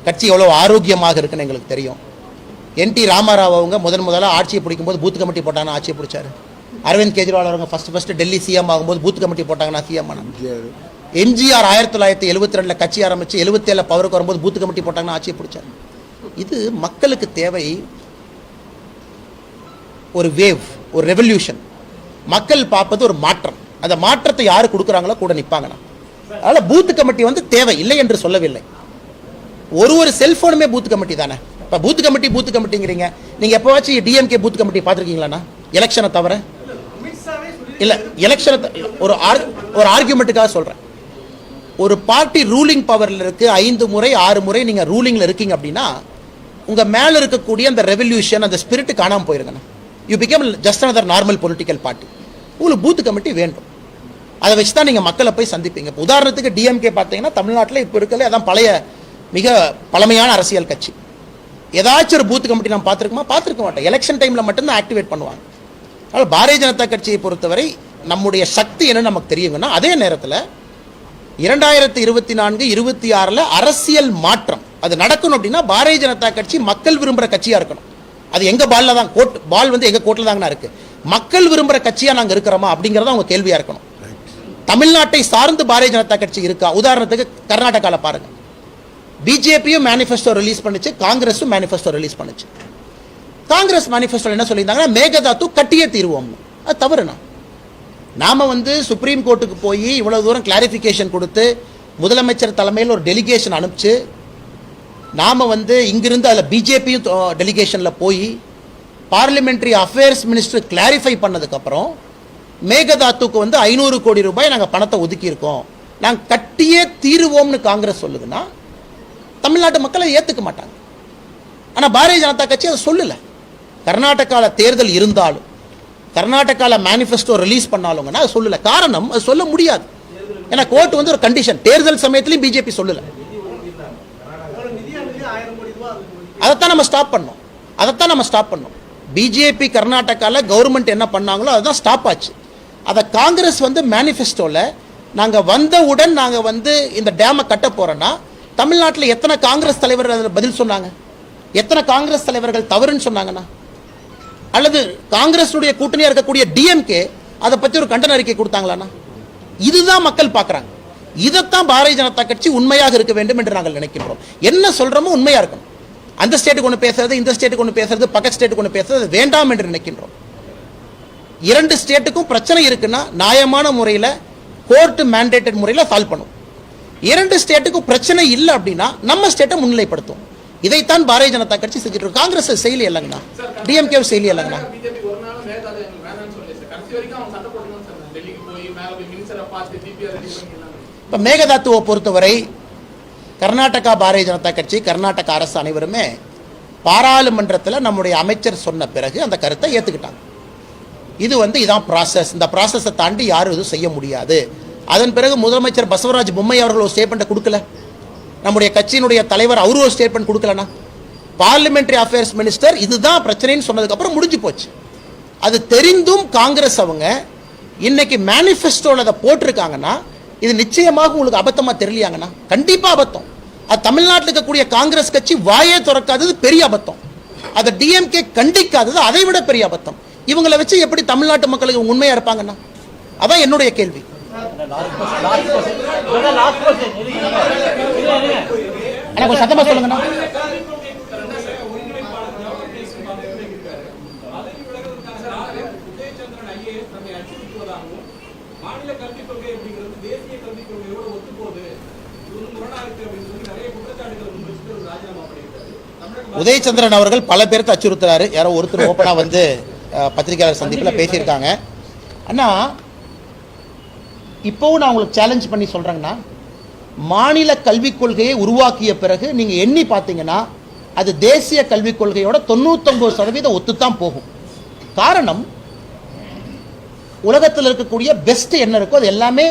கட்சி எவ்வளோ ஆரோக்கியமாக இருக்குன்னு எங்களுக்கு தெரியும். என்டி ராமாராவ் அவங்க முதலாக ஆட்சியை பிடிக்கும்போது பூத் கமிட்டி போட்டாங்கன்னா ஆட்சியை பிடிச்சாரு. அரவிந்த் கெஜ்ரிவால் அவங்க ஃபர்ஸ்ட் டெல்லி சிஎம் ஆகும்போது பூத் கமிட்டி போட்டாங்கன்னா சிஎம் ஆனாங்க. எம்ஜிஆர் 1972 கட்சி ஆரம்பித்து 77 பவருக்கு வரும்போது பூத் கமிட்டி போட்டாங்கன்னா ஆட்சியை பிடிச்சாரு. இது மக்களுக்கு தேவை ஒரு வேவ், ஒரு ரெவல்யூஷன். மக்கள் பார்ப்பது ஒரு மாற்றம். அந்த மாற்றத்தை யாரு கொடுக்குறாங்களோ கூட நிற்பாங்கண்ணா. அதனால் பூத் கமிட்டி தேவை இல்லை என்று சொல்லவில்லை. ஒரு செல்போனுமே பூத் கமிட்டி தானே. இப்போ பூத் கமிட்டிங்கிறீங்க, நீங்கள் எப்போவாச்சும் டிஎம்கே பூத் கமிட்டி பார்த்துருக்கீங்களாண்ணா? எலெக்ஷனை தவிர இல்லை. எலெக்ஷனை ஒரு ஆர்கியூமெண்ட்டுக்காக சொல்கிறேன். ஒரு பார்ட்டி ரூலிங் பவரில் இருக்கு, 5 முறை 6 முறை நீங்கள் ரூலிங்கில் இருக்கீங்க அப்படின்னா உங்கள் மேலே இருக்கக்கூடிய அந்த ரெவல்யூஷன், அந்த ஸ்பிரிட் காணாமல் போயிருங்கண்ணா. You become just another normal political party. உங்களுக்கு பூத் கமிட்டி வேண்டும். அதை வச்சு தான் நீங்கள் மக்களை போய் சந்திப்பீங்க. இப்போ உதாரணத்துக்கு டிஎம்கே பார்த்தீங்கன்னா தமிழ்நாட்டில் இப்போ இருக்கல, அதான் பழைய மிக பழமையான அரசியல் கட்சி. ஏதாச்சும் ஒரு பூத் கமிட்டி நம்ம பார்த்துருக்க மாட்டோம். எலெக்ஷன் டைமில் மட்டும்தான் ஆக்டிவேட் பண்ணுவாங்க. அதனால் பாரதிய ஜனதா கட்சியை பொறுத்தவரை நம்முடைய சக்தி என்ன நமக்கு தெரியுங்கன்னா, அதே நேரத்தில் 2024, 26 அரசியல் மாற்றம் அது நடக்கணும் அப்படின்னா பாரதிய ஜனதா கட்சி மக்கள் விரும்புகிற கட்சியாக இருக்கணும். அது எங்கள் பாலில் தான், பால் எங்கள் கோட்டில் தாங்கண்ணா இருக்குது. மக்கள் விரும்புகிற கட்சியாக நாங்கள் இருக்கிறோமா அப்படிங்கிறத அவங்க கேள்வியாக இருக்கணும். தமிழ்நாட்டை சார்ந்து பாரதிய ஜனதா கட்சி இருக்கா? உதாரணத்துக்கு கர்நாடகாவில் பாருங்கள், பிஜேபியும் மேனிஃபெஸ்டோ ரிலீஸ் பண்ணுச்சு, காங்கிரஸும் மேனிஃபெஸ்டோ ரிலீஸ் பண்ணுச்சு. காங்கிரஸ் மேனிஃபெஸ்டோ என்ன சொல்லியிருந்தாங்கன்னா மேகதாத்து கட்டியே தீர்வோம். அது தவறுனா. நாம சுப்ரீம் கோர்ட்டுக்கு போய் இவ்வளவு தூரம் கிளாரிஃபிகேஷன் கொடுத்து முதலமைச்சர் தலைமையில் ஒரு டெலிகேஷன் அனுப்பிச்சு, நாம இங்கிருந்து அதில் பிஜேபியும் டெலிகேஷனில் போய் பார்லிமெண்ட்ரி அஃபேர்ஸ் மினிஸ்டர் கிளாரிஃபை பண்ணதுக்கப்புறம் மேகதாத்துக்கு 500 கோடி ரூபாய் நாங்கள் பணத்தை ஒதுக்கியிருக்கோம், நாங்கள் கட்டியே தீருவோம்னு காங்கிரஸ் சொல்லுதுன்னா தமிழ்நாட்டு மக்களை ஏற்றுக்க மாட்டாங்க. ஆனால் பாரதிய ஜனதா கட்சி அதை சொல்லலை. கர்நாடகாவில் தேர்தல் இருந்தாலும், கர்நாடகாவில் மேனிஃபெஸ்டோ ரிலீஸ் பண்ணாலுங்கன்னா அது சொல்லலை. காரணம், அது சொல்ல முடியாது. ஏன்னா கோர்ட் ஒரு கண்டிஷன். தேர்தல் சமயத்திலையும் பிஜேபி சொல்லலை. அதைத்தான் நம்ம ஸ்டாப் பண்ணோம். பிஜேபி கர்நாடகாவில் கவர்மெண்ட் என்ன பண்ணாங்களோ அதுதான் ஸ்டாப் ஆச்சு. அதை காங்கிரஸ் மேனிஃபெஸ்டோவில் நாங்கள் வந்தவுடன் நாங்கள் இந்த டேமை கட்ட போகிறோன்னா தமிழ்நாட்டில் எத்தனை காங்கிரஸ் தலைவர்கள் அதில் பதில் சொன்னாங்க? எத்தனை காங்கிரஸ் தலைவர்கள் தவறுன்னு சொன்னாங்கண்ணா? அல்லது காங்கிரஸுடைய கூட்டணியாக இருக்கக்கூடிய டிஎம்கே அதை பற்றி ஒரு கண்டன அறிக்கை கொடுத்தாங்களாண்ணா? இதுதான் மக்கள் பார்க்குறாங்க. இதைத்தான் பாரதிய ஜனதா கட்சி உண்மையாக இருக்க வேண்டும் என்று நாங்கள் நினைக்கின்றோம். என்ன சொல்கிறோமோ உண்மையாக இருக்கணும். அந்த ஸ்டேட்டுக்கு ஒன்று பேசுறது, இந்த ஸ்டேட்டுக்கு ஒன்று பேசுறது, பக்கத்து ஸ்டேட்டுக்கு ஒன்று பேசுறது வேண்டாம் என்று நினைக்கின்றோம். 2 ஸ்டேட்டுக்கும் பிரச்சனை இருக்குன்னா நியாயமான முறையில் கோர்ட் மேண்டேட்டட் முறையில் சால்வ் பண்ணும். 2 ஸ்டேட்டுக்கும் பிரச்சனை இல்லை அப்படின்னா நம்ம ஸ்டேட்டை முன்னிலைப்படுத்தும். இதைத்தான் பாரதிய ஜனதா கட்சி செஞ்சுட்டு இருக்கு. காங்கிரஸ் செயலி இல்லைங்கண்ணா, டிஎம்கே செயலி இல்லைங்கண்ணா. இப்போ மேகதாத்துவை பொறுத்தவரை கர்நாடகா பாரதிய ஜனதா கட்சி, கர்நாடக அரசு அனைவருமே பாராளுமன்றத்தில் நம்முடைய அமைச்சர் சொன்ன பிறகு அந்த கருத்தை ஏற்றுக்கிட்டாங்க. இது இதான் ப்ராசஸ். இந்த ப்ராசஸை தாண்டி யாரும் எதுவும் செய்ய முடியாது. அதன் பிறகு முதலமைச்சர் பசவராஜ் பொம்மை அவர்கள் ஒரு ஸ்டேட்மெண்ட்டை கொடுக்கல. நம்முடைய கட்சியினுடைய தலைவர் அவரு ஒரு ஸ்டேட்மெண்ட் கொடுக்கலனா. பார்லிமெண்டரி அஃபேர்ஸ் மினிஸ்டர் இதுதான் பிரச்சனைன்னு சொன்னதுக்கப்புறம் முடிஞ்சு போச்சு. அது தெரிந்தும் காங்கிரஸ் அவங்க இன்னைக்கு மேனிஃபெஸ்டோவில் அதை போட்டிருக்காங்கன்னா இது நிச்சயமாக உங்களுக்கு அபத்தமாக தெரியலையாங்கண்ணா? கண்டிப்பாக அபத்தம். அது தமிழ்நாட்டில் இருக்கக்கூடிய காங்கிரஸ் கட்சி வாயே திறக்காதது பெரிய அபத்தம். அதை டிஎம்கே கண்டிக்காதது அதை விட பெரிய அபத்தம். இவங்களை வச்சு எப்படி தமிழ்நாட்டு மக்களுக்கு உண்மையாக இருப்பாங்கண்ணா? அதான் என்னுடைய கேள்வி. சத்தமா சொல்லுங்கண்ணா. உதயச்சந்திரன் அவர்கள் பல பேருக்கு அச்சுறுத்துறாரு. யாரோ ஒருத்தர் ஓப்பனா பத்திரிகையாளர் சந்திப்பில் பேசியிருக்காங்க. அண்ணா, இப்போவும் நான் உங்களுக்கு சேலஞ்ச் பண்ணி சொல்கிறேங்கன்னா, மாநில கல்விக் கொள்கையை உருவாக்கிய பிறகு நீங்கள் எண்ணி பார்த்தீங்கன்னா அது தேசிய கல்விக் கொள்கையோட 99% ஒத்துத்தான் போகும். காரணம், உலகத்தில் இருக்கக்கூடிய பெஸ்ட் என்ன இருக்கோ அது எல்லாமே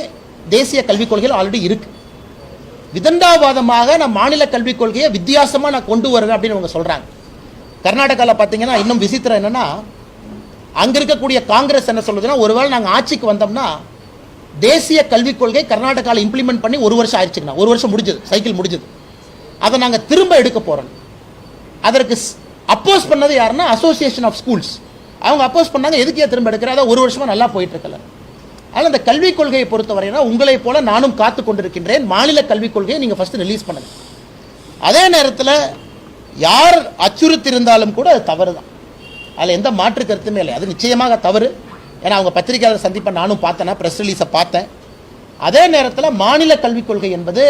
தேசிய கல்விக் கொள்கையில் ஆல்ரெடி இருக்கு. விதண்டாவாதமாக நான் மாநில கல்விக் கொள்கையை வித்தியாசமாக நான் கொண்டு வருவேன் அப்படின்னு அவங்க சொல்கிறாங்க. கர்நாடகாவில் பார்த்தீங்கன்னா இன்னும் விசித்திரம் என்னென்னா, அங்கே இருக்கக்கூடிய காங்கிரஸ் என்ன சொல்லுதுன்னா, ஒருவேளை நாங்கள் ஆட்சிக்கு வந்தோம்னா தேசிய கல்விக் கொள்கை கர்நாடகாவில் இம்ப்ளிமெண்ட் பண்ணி 1 வருஷம் ஆயிடுச்சுங்கண்ணா. 1 வருஷம் முடிஞ்சது, சைக்கிள் முடிஞ்சது. அதை நாங்கள் திரும்ப எடுக்க போகிறோம். அதற்கு அப்போஸ் பண்ணது யாருன்னா அசோசியேஷன் ஆஃப் ஸ்கூல்ஸ். அவங்க அப்போஸ் பண்ணாங்க, எதுக்கே திரும்ப எடுக்கிற, அதை 1 வருஷமாக நல்லா போயிட்டு இருக்கல. அதனால் அந்த கல்விக் கொள்கையை பொறுத்தவரைனா உங்களை போல நானும் காத்து கொண்டிருக்கின்றேன். மாநில கல்விக் கொள்கையை நீங்கள் ஃபஸ்ட்டு ரிலீஸ் பண்ணுங்க. அதே நேரத்தில் யார் அச்சுறுத்திருந்தாலும் கூட அது தவறு தான், அதில் எந்த மாற்று கருத்துமே இல்லை. அது நிச்சயமாக தவறு. ஏன்னா அவங்க பத்திரிகையாளர் சந்திப்பை நானும் பார்த்தேன், ப்ரெஸ் ரிலீஸை பார்த்தேன். அதே நேரத்தில் மாநில கல்விக் கொள்கை என்பது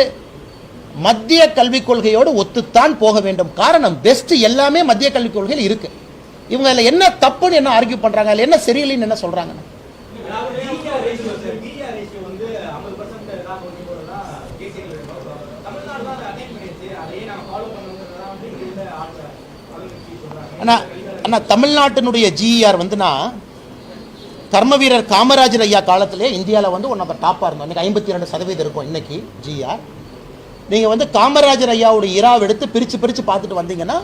மத்திய கல்விக் கொள்கையோடு ஒத்துத்தான் போக வேண்டும். காரணம், பெஸ்ட் எல்லாமே மத்திய கல்விக் கொள்கையில் இருக்கு. இவங்க அதில் என்ன தப்புன்னு என்ன ஆர்கியூ பண்ணுறாங்க, அதில் என்ன சரியில்லைன்னு என்ன சொல்கிறாங்க? அண்ணா தமிழ்நாட்டினுடைய ஜிஇஆர் வந்துன்னா கர்ம வீரர் காமராஜர் ஐயா காலத்திலே இந்தியாவில் வந்து ஒன் ஆஃப் த டாப்பாக இருந்தோம். இன்னைக்கு 52% இருக்கும் இன்னைக்கு ஜிஆர். நீங்கள் வந்து காமராஜர் ஐயாவுடைய இராவை எடுத்து பிரித்து பார்த்துட்டு வந்தீங்கன்னா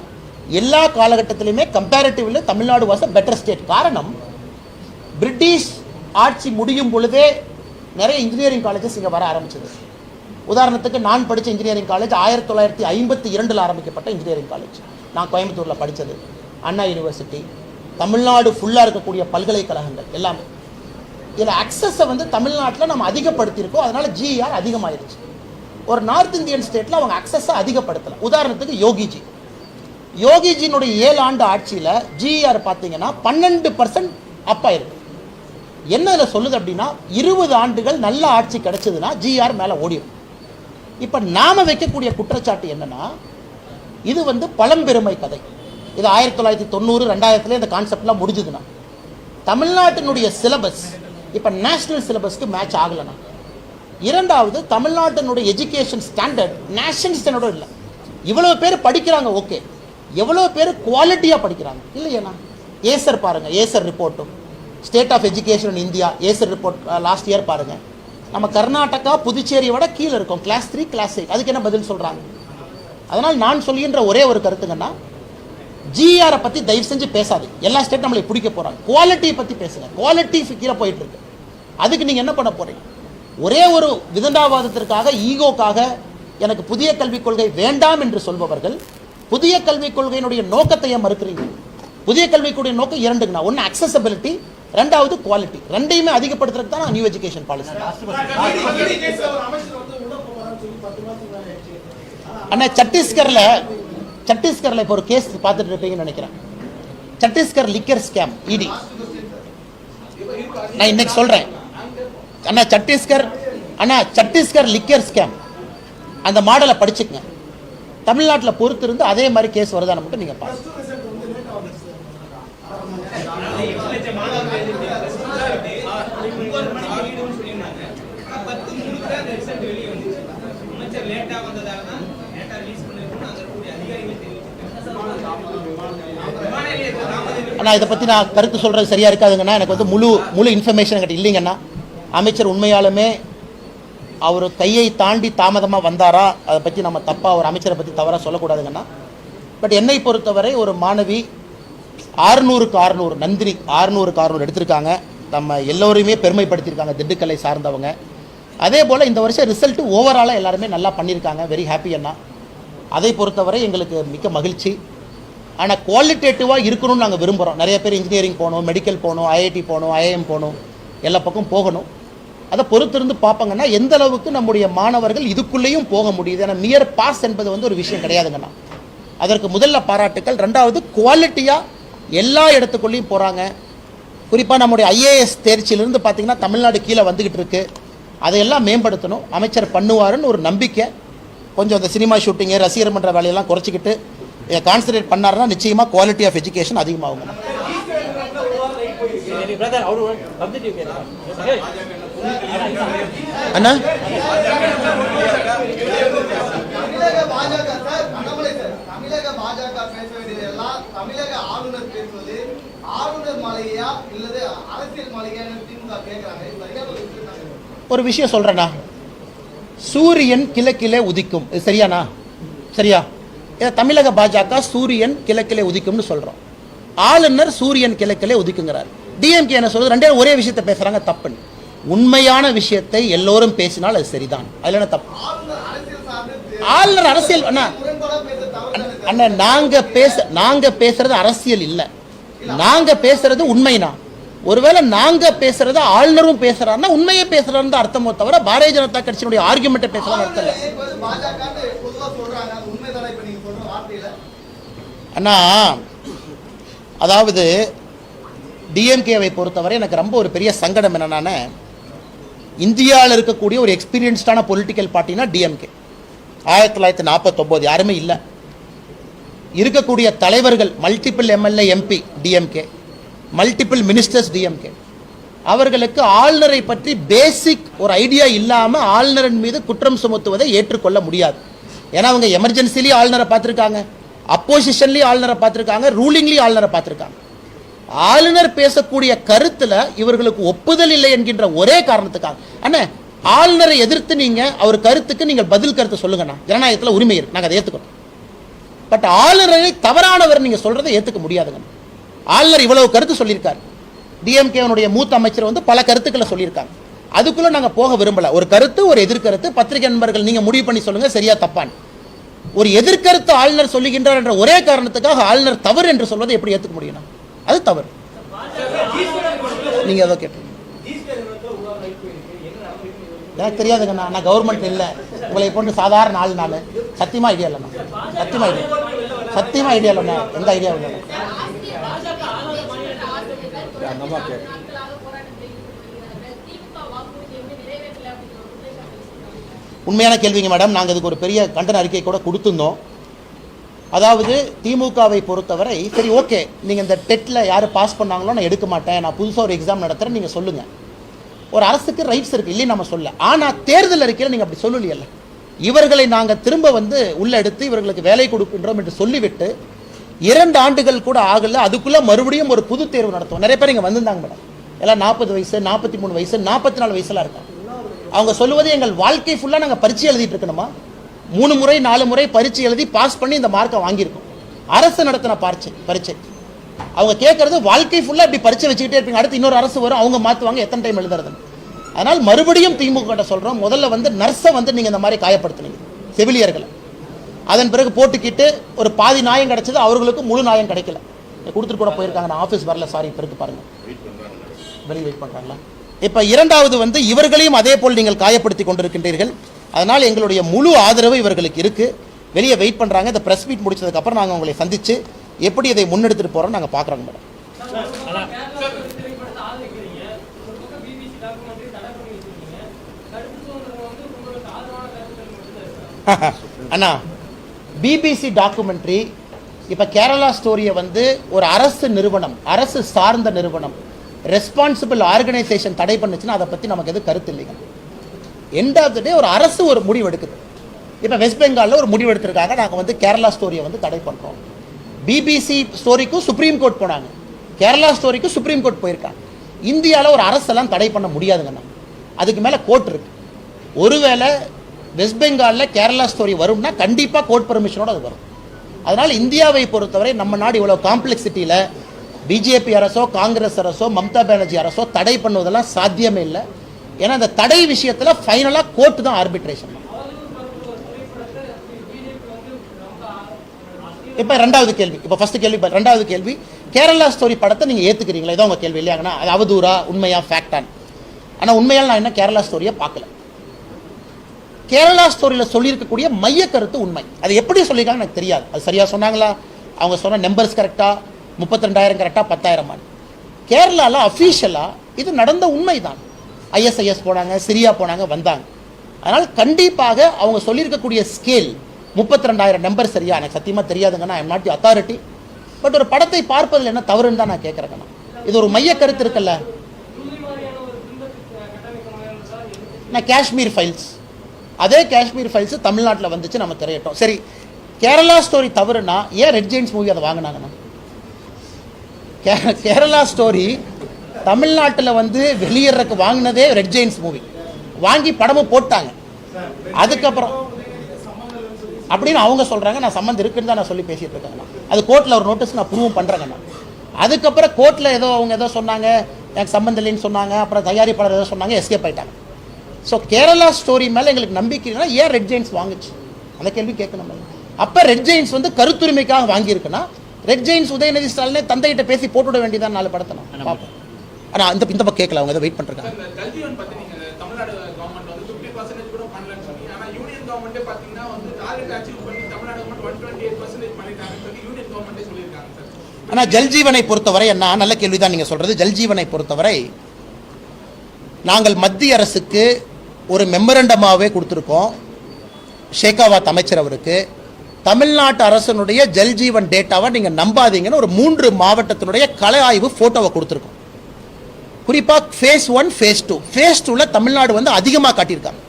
எல்லா காலகட்டத்திலையுமே கம்பேரிட்டிவ்ல Tamil Nadu was a better state. காரணம், பிரிட்டிஷ் ஆட்சி முடியும் பொழுதே நிறைய இன்ஜினியரிங் காலேஜஸ் இங்கே வர ஆரம்பிச்சது. உதாரணத்துக்கு நான் படித்த இன்ஜினியரிங் காலேஜ் 1952 ஆரம்பிக்கப்பட்ட இன்ஜினியரிங் காலேஜ். நான் கோயம்புத்தூரில் படித்தது. அண்ணா யூனிவர்சிட்டி, தமிழ்நாடு ஃபுல்லாக இருக்கக்கூடிய பல்கலைக்கழகங்கள் எல்லாமே. இதில் அக்சஸை வந்து தமிழ்நாட்டில் நம்ம அதிகப்படுத்தியிருக்கோம். அதனால் ஜிஆர் அதிகமாகிடுச்சு. ஒரு நார்த் இந்தியன் ஸ்டேட்டில் அவங்க அக்சஸை அதிகப்படுத்தலை. உதாரணத்துக்கு யோகிஜியினுடைய 7 ஆண்டு ஆட்சியில் ஜிஆர் பார்த்தீங்கன்னா 12% அப் ஆயிருக்கு. என்ன இதில் சொல்லுது அப்படின்னா, 20 ஆண்டுகள் நல்ல ஆட்சி கிடைச்சதுன்னா ஜிஆர் மேலே ஓடிடும். இப்போ நாம் வைக்கக்கூடிய குற்றச்சாட்டு என்னன்னா, இது வந்து பழம்பெருமை கதை. இது 1990 2000 இந்த கான்செப்ட்லாம் முடிஞ்சதுன்னா தமிழ்நாட்டினுடைய சிலபஸ் இப்போ நேஷனல் சிலபஸ்க்கு மேட்ச் ஆகலைன்னா, இரண்டாவது தமிழ்நாட்டினுடைய எஜுகேஷன் ஸ்டாண்டர்ட் நேஷனல் ஸ்டாண்டர்டும் இல்லை. இவ்வளோ பேர் படிக்கிறாங்க, ஓகே, எவ்வளோ பேர் குவாலிட்டியாக படிக்கிறாங்க இல்லையேண்ணா? ஏசர் பாருங்கள், ஏசர் ரிப்போர்ட்டும் state of education in India ASER report last year பாருங்கள். நம்ம கர்நாடகா புதுச்சேரியை விட கீழே இருக்கும், கிளாஸ் 3 கிளாஸ் 8. அதுக்கு என்ன பதில் சொல்கிறாங்க? அதனால் நான் சொல்கின்ற ஒரே ஒரு கருத்துங்கன்னா, ஜிஆரை பற்றி தயவு செஞ்சு பேசாது. எல்லா ஸ்டேட் நம்மளை பிடிக்க போகிறாங்க. குவாலிட்டியை பற்றி பேசுங்க. குவாலிட்டி கீழே போயிட்டு இருக்கு. அதுக்கு நீங்கள் என்ன பண்ண போகிறீங்க? ஒரே ஒரு விதண்டாவாதத்திற்காக, ஈகோக்காக எனக்கு புதிய கல்விக் கொள்கை வேண்டாம் என்று சொல்பவர்கள் புதிய கல்விக் கொள்கையினுடைய நோக்கத்தையே மறுக்கிறீங்க. புதிய கல்விக் கொள்கை நோக்கம் 2ங்கண்ணா. ஒன்று அக்சசபிலிட்டி, 2வது குவாலிட்டி. 2டையுமே அதிகப்படுத்துறதுக்கு தான் நியூ எஜுகேஷன் பாலிசி. அண்ணா சத்தீஸ்கர்ல இப்போ ஒரு கேஸ் பார்த்துட்டு இருப்பீங்கன்னு நினைக்கிறேன். சத்தீஸ்கர் லிக்கர் ஸ்கேம், இடி. நான் இன்னைக்கு சொல்றேன் அண்ணா, சத்தீஸ்கர் லிக்கர் ஸ்கேம் அந்த மாடலை படிச்சுக்கங்க. தமிழ்நாட்டில் பொறுத்து இருந்து அதே மாதிரி கேஸ் வருதான்னு மட்டும் நீங்க பாருங்க. அண்ணா, இதை பற்றி நான் கருத்து சொல்கிறது சரியாக இருக்காதுங்கண்ணா. எனக்கு வந்து முழு இன்ஃபர்மேஷன் என்கிட்ட இல்லைங்கண்ணா. அமைச்சர் உண்மையாலுமே அவர் கையை தாண்டி தாமதமாக வந்தாரா, அதை பற்றி நம்ம தப்பாக ஒரு அமைச்சரை பற்றி தவறாக சொல்லக்கூடாதுங்கண்ணா. பட் என்னை பொறுத்தவரை ஒரு மாணவி 600க்கு 600 நந்தினி 600க்கு 600 எடுத்திருக்காங்க. நம்ம எல்லோரையுமே பெருமைப்படுத்தியிருக்காங்க, திண்டுக்கல்லை சார்ந்தவங்க. அதே போல் இந்த வருஷம் ரிசல்ட்டு ஓவராலாக எல்லாருமே நல்லா பண்ணியிருக்காங்க. வெரி ஹாப்பி அண்ணா. அதை பொறுத்தவரை எங்களுக்கு மிக்க மகிழ்ச்சி. ஆனால் குவாலிட்டேட்டிவாக இருக்கணும்னு நாங்கள் விரும்புகிறோம். நிறைய பேர் இன்ஜினியரிங் போகணும், மெடிக்கல் போகணும், ஐஐடி போகணும், ஐஐஎம் போகணும், எல்லா பக்கம் போகணும். அதை பொறுத்திருந்து பார்ப்பாங்கன்னா எந்த அளவுக்கு நம்முடைய மாணவர்கள் இதுக்குள்ளேயும் போக முடியுது. ஏன்னா மியர் பாஸ் என்பது வந்து ஒரு விஷயம் கிடையாதுங்கண்ணா. அதற்கு முதல்ல பாராட்டுக்கள். 2வது குவாலிட்டியாக எல்லா இடத்துக்குள்ளேயும் போகிறாங்க. குறிப்பாக நம்முடைய ஐஏஎஸ் தேர்ச்சியிலிருந்து பார்த்திங்கன்னா தமிழ்நாடு கீழே வந்துக்கிட்டு இருக்கு. அதையெல்லாம் மேம்படுத்தணும். அமைச்சர் பண்ணுவாருன்னு ஒரு நம்பிக்கை. கொஞ்சம் அந்த சினிமா ஷூட்டிங்கு, ரசிகர் மன்ற வேலையெல்லாம் குறைச்சிக்கிட்டு கான்சன்ட்ரேட் பண்ணாருன்னா நிச்சயமாக குவாலிட்டி ஆஃப் எஜுகேஷன் அதிகமாகும். அண்ணா தமிழக பாஜக சார், அண்ணாமலை சார், தமிழக பாஜக பேச வேண்டியதெல்லாம் தமிழக ஆளுநர் பேசுவது ஆளுநர் மாளிகையா இல்லது அரசியல் மாளிகையான்னு திமுக கேட்கிறாங்க. இது சரியான ஒரு விஷயம் தானே? ஒரு விஷயம் சொல்றேண்ணா, சூரியன் கிழக்கிலே உதிக்கும், இது சரியாண்ணா? சரியா? இதை தமிழக பாஜக சூரியன் கிழக்கிலே உதிக்கும்னு சொல்றோம். ஆளுநர் சூரியன் கிழக்கிலே உதிக்குங்கிறார். டிஎம்கே என்ன சொல்றது? ரெண்டே ஒரே விஷயத்தை பேசுறாங்க, தப்புன்னு. உண்மையான விஷயத்தை எல்லோரும் பேசினால் அது சரிதான், அதுல என்ன தப்பு? ஆளுநர் அரசியல் அண்ணா, நாங்க பேசுறது அரசியல் இல்ல, நாங்க பேசுறது உண்மைனா. ஒருவேளை நாங்க பேசுறது ஆளுநரும் பேசுறாருன்னா உண்மையே பேசுறாருன்னு அர்த்தமோ தவிர பாரதிய ஜனதா கட்சியினுடைய ஆர்குமெண்ட் பேசலாம் அர்த்தம் இல்லை. அண்ணா, அதாவது டிஎம்கேவை பொறுத்தவரை எனக்கு ரொம்ப ஒரு பெரிய சங்கடம் என்னன்னா, இந்தியாவில் இருக்கக்கூடிய ஒரு எக்ஸ்பீரியன்ஸ்டான பொலிட்டிக்கல் பார்ட்டினா டிஎம்கே. 1949 யாருமே இல்லை. இருக்கக்கூடிய தலைவர்கள் multiple MLA MP DMK, multiple ministers DMK. அவர்களுக்கு ஆளுநரை பற்றி பேசிக் ஒரு ஐடியா இல்லாமல் ஆளுநரின் மீது குற்றம் சுமத்துவதை ஏற்றுக்கொள்ள முடியாது. ஏன்னா அவங்க எமர்ஜென்சிலையும் ஆளுநரை பார்த்துருக்காங்க, அப்போசிஷன்லையும் ஆளுநரை பார்த்துருக்காங்க, ரூலிங்லையும் ஆளுநரை பார்த்துருக்காங்க. ஆளுநர் பேசக்கூடிய கருத்துல இவர்களுக்கு ஒப்புதல் இல்லை என்கின்ற ஒரே காரணத்துக்காக அண்ணே ஆளுநரை எதிர்த்து நீங்க அவர் கருத்துக்கு நீங்கள் பதில் கருத்து சொல்லுங்கண்ணா, ஜனநாயகத்தில் உரிமை இருக்கு, நாங்கள் அதை ஏற்றுக்கணும். பட் ஆளுநரை தவறானவர் நீங்க சொல்றதை ஏற்றுக்க முடியாதுங்க. ஆளுநர் இவ்வளவு கருத்து சொல்லியிருக்காரு, டிஎம்கேனுடைய மூத்த அமைச்சர் வந்து பல கருத்துக்களை சொல்லியிருக்காங்க. அதுக்குள்ள நாங்க போக விரும்பல. ஒரு கருத்து, ஒரு எதிர்கருத்து, பத்திரிகை நண்பர்கள் நீங்க முடிவு பண்ணி சொல்லுங்க சரியா தப்பான். ஒரு எதிர்கருத்து ஆளுநர் சொல்லுகின்றார் என்ற ஒரே காரணத்துக்காக ஆளுநர் தவறு என்று சொல்வதை எப்படி ஏற்றுக்க முடியும்? அது தவறு. நீங்க அதை கேட்டு எனக்கு தெரியாதுங்கண்ணா, நான் கவர்மெண்ட் இல்லை, உங்களை போன்று சாதாரண ஆள். நான் சத்தியமா ஐடியா இல்லைண்ணா, சத்தியமா ஐடியா இல்லைண்ணா, எந்த ஐடியா இல்லைண்ணா. உண்மையான கேள்விங்க மேடம். நாங்கள் இதுக்கு ஒரு பெரிய கண்டன அறிக்கை கூட கொடுத்துருந்தோம். அதாவது திமுகவை பொறுத்தவரை சரி ஓகே, நீங்கள் இந்த டெட்டில் யார் பாஸ் பண்ணாங்களோ நான் எடுக்க மாட்டேன், நான் புதுசாக ஒரு எக்ஸாம் நடத்துகிறேன் நீங்கள் சொல்லுங்கள். ஒரு அரசுக்கு ரைட்ஸ் இருக்குது, இல்லைன்னு நம்ம சொல்ல. ஆனால் தேர்தல் அறிக்கையில் நீங்கள் அப்படி சொல்லலையல்ல. இவர்களை நாங்கள் திரும்ப வந்து உள்ள எடுத்து இவர்களுக்கு வேலை கொடுக்கின்றோம் என்று சொல்லிவிட்டு 2 ஆண்டுகள் கூட ஆகல, அதுக்குள்ளே மறுபடியும் ஒரு புது தேர்வு நடத்துவோம். நிறைய பேர் இங்கே வந்திருந்தாங்க மேடம், எல்லாம் 40 வயசு, 43 வயசு, 44 வயசுலாம் இருக்காங்க. அவங்க சொல்லுவது எங்கள் வாழ்க்கை ஃபுல்லாக நாங்கள் பரீட்சை எழுதிட்டு இருக்கணுமா? 3 முறை 4 முறை பரீட்சை எழுதி பாஸ் பண்ணி இந்த மார்க்கை வாங்கியிருக்கோம். அரசு நடத்தின பரீட்சை. அவங்க கேட்கறது வாழ்க்கை ஃபுல்லாக இப்படி பரீட்சை வச்சுக்கிட்டே இருப்பீங்க, அடுத்து இன்னொரு அரசு வரும், அவங்க மாற்றுவாங்க, எத்தனை டைம் எழுதுறதுன்னு. அதனால் மறுபடியும் திமுக கிட்ட சொல்கிறோம், முதல்ல வந்து நர்ஸை வந்து நீங்கள் இந்த மாதிரி காயப்படுத்தினீங்க, செவிலியர்களை. அதன் பிறகு போட்டுக்கிட்டு ஒரு பாதி நியாயம் கிடைச்சது, அவர்களுக்கு முழு நியாயம் கிடைக்கல. கொடுத்துட்டு கூட போயிருக்காங்க, நான் ஆஃபீஸ் வரல சாரி, பிறகு பாருங்க வெளியே வெயிட் பண்ணுறாங்களா. இப்போ 2வது வந்து இவர்களையும் அதே போல் நீங்கள் காயப்படுத்தி கொண்டிருக்கின்றீர்கள். அதனால் எங்களுடைய முழு ஆதரவு இவர்களுக்கு இருக்கு. வெளியே வெயிட் பண்றாங்க. இந்த பிரஸ் மீட் முடிச்சதுக்கு அப்புறம் நாங்கள் உங்களை சந்திச்சு எப்படி இதை முன்னெடுத்துட்டு போறோம் நாங்கள் பார்க்குறோங்க மேடம். அண்ணா, பிபிசி டாக்குமெண்ட்ரி இப்போ கேரளா ஸ்டோரியை வந்து ஒரு அரசு நிறுவனம், அரசு சார்ந்த நிறுவனம், ரெஸ்பான்சிபிள் ஆர்கனைசேஷன் தடை பண்ணுச்சுன்னா அதை பற்றி நமக்கு எதுவும் கருத்து இல்லைங்க. எண்ட் ஆஃப் த டே ஒரு அரசு ஒரு முடிவு எடுக்குது. இப்போ வெஸ்ட் பெங்காலில் ஒரு முடிவு எடுத்திருக்காங்க, நாங்கள் வந்து கேரளா ஸ்டோரியை வந்து தடை பண்ணுறோம். பிபிசி ஸ்டோரிக்கும் சுப்ரீம் கோர்ட் போனாங்க, கேரளா ஸ்டோரிக்கும் சுப்ரீம் கோர்ட் போயிருக்காங்க. இந்தியாவில் ஒரு அரசெல்லாம் தடை பண்ண முடியாதுங்கண்ணா, அதுக்கு மேலே கோர்ட் இருக்கு. ஒருவேளை வெஸ்ட் பெங்காலில் கேரளா ஸ்டோரி வரும்னா கண்டிப்பாக கோர்ட் பெர்மிஷனோடு அது வரும். அதனால் இந்தியாவை பொறுத்தவரை நம்ம நாடு இவ்வளோ காம்ப்ளெக்சிட்டியில் பிஜேபி அரசோ காங்கிரஸ் அரசோ மம்தா பானர்ஜி அரசோ தடை பண்ணுவதெல்லாம் சாத்தியமே இல்லை. ஏன்னா அந்த தடை விஷயத்தில் ஃபைனலாக கோர்ட்டு தான் ஆர்பிட்ரேஷன். இப்போ 2வது கேள்வி, இப்போ ஃபர்ஸ்ட் கேள்வி 2வது கேள்வி, கேரளா ஸ்டோரி படத்தை நீங்கள் ஏற்றுக்கிறீங்களா? இதான் உங்கள் கேள்வி இல்லையாங்கண்ணா? அது அவதூறா உண்மையா ஃபேக்டான்? ஆனால் உண்மையால் நான் என்ன கேரளா ஸ்டோரியை பார்க்கல. கேரளா ஸ்டோரியில் சொல்லியிருக்கக்கூடிய மைய கருத்து உண்மை. அது எப்படி சொல்லியிருக்காங்க எனக்கு தெரியாது, அது சரியாக சொன்னாங்களா? அவங்க சொன்ன நம்பர்ஸ் கரெக்டாக, 32,000 கரெக்டாக, 10,000. கேரளாவில் அஃபீஷியலாக இது நடந்த உண்மை தான். ISIS போனாங்க, சிரியா போனாங்க, வந்தாங்க. அதனால் கண்டிப்பாக அவங்க சொல்லியிருக்கக்கூடிய ஸ்கேல் 32,000 நம்பர் சரியா எனக்கு சத்தியமாக தெரியாதுங்கண்ணா. I am not the authority. But ஒரு படத்தை பார்ப்பதில் என்ன தவறுன்னு தான் நான் கேட்குறேங்கண்ணா. இது ஒரு மைய கருத்து இருக்குல்ல. நான் காஷ்மீர் ஃபைல்ஸ், அதே காஷ்மீர் ஃபைல்ஸ் தமிழ்நாட்டில் வந்துச்சு, நம்ம திரையிட்டோம். சரி, கேரளா ஸ்டோரி தவறுனா ஏன் ரெட் ஜெயின்ஸ் மூவி அதை வாங்கினாங்கண்ணா? கேரளா ஸ்டோரி தமிழ்நாட்டில் வந்து வெளியேறக்கு வாங்கினதே ரெட் ஜெயின்ஸ் மூவி, வாங்கி படமும் போட்டாங்க. அதுக்கப்புறம் அப்படின்னு அவங்க சொல்கிறாங்க, நான் சம்மந்தம் இருக்குன்னு தான் நான் சொல்லி பேசிகிட்டு இருக்கேங்கண்ணா. அது கோர்ட்டில் ஒரு நோட்டீஸ் நான் ப்ரூவ் பண்ணுறேங்கண்ணா. அதுக்கப்புறம் கோர்ட்டில் ஏதோ அவங்க ஏதோ சொன்னாங்க, எனக்கு சம்மந்தம் இல்லைன்னு சொன்னாங்க, அப்புறம் தயாரிப்பாளர் ஏதோ சொன்னாங்க, எஸ்கேப் ஆயிட்டாங்க. ஸோ கேரளா ஸ்டோரி மேலே எங்களுக்கு நம்பிக்கை இல்லைன்னா ஏன் ரெட் ஜெயின்ஸ் வாங்குச்சு அந்த கேள்வி கேட்கணும். அப்போ ரெட் ஜெயின்ஸ் வந்து கருத்துரிமைக்காக வாங்கியிருக்குன்னா ரெட் ஜெயின்ஸ் உதயநிதி ஸ்டாலினே தந்தைகிட்ட பேசி போட்டுவிட வேண்டியதான் 4 படத்தை நான் பார்ப்போம். ஆனால் இந்த பக்கம் கேட்கல, அவங்க ஏதோ வெயிட் பண்ணுறாங்க. தமிழ்நாடு கவர்மெண்ட் வந்து 50% கூட பண்ணலன்னு சொல்லி, ஆனால் யூனியன் கவர்மெண்ட்டே பார்த்தீங்கன்னா வந்து டார்கெட் அச்சீவ் பண்ணி தமிழ்நாடு கவர்மெண்ட் 128% பண்ணிட்டாங்கன்னு சொல்லி யூனியன் கவர்மெண்ட்டே சொல்லியிருக்காங்க சார். ஆனால் ஜல்ஜீவனை பொறுத்தவரை என்ன நல்ல கேள்வி தான் நீங்கள் சொல்கிறது. ஜல்ஜீவனை பொறுத்தவரை நாங்கள் மத்திய அரசுக்கு ஒரு மெமரண்டமாகவே கொடுத்துருக்கோம். ஷேகாவத் அமைச்சர் அவருக்கு தமிழ்நாட்டு அரசனுடைய ஜல்ஜீவன் டேட்டாவை நீங்கள் நம்பாதீங்கன்னு ஒரு 3 மாவட்டத்தினுடைய கள ஆய்வு ஃபோட்டோவை கொடுத்துருக்கோம். குறிப்பாக ஃபேஸ் 1 ஃபேஸ் 2. ஃபேஸ் 2ல் தமிழ்நாடு வந்து அதிகமாக காட்டியிருக்காங்க.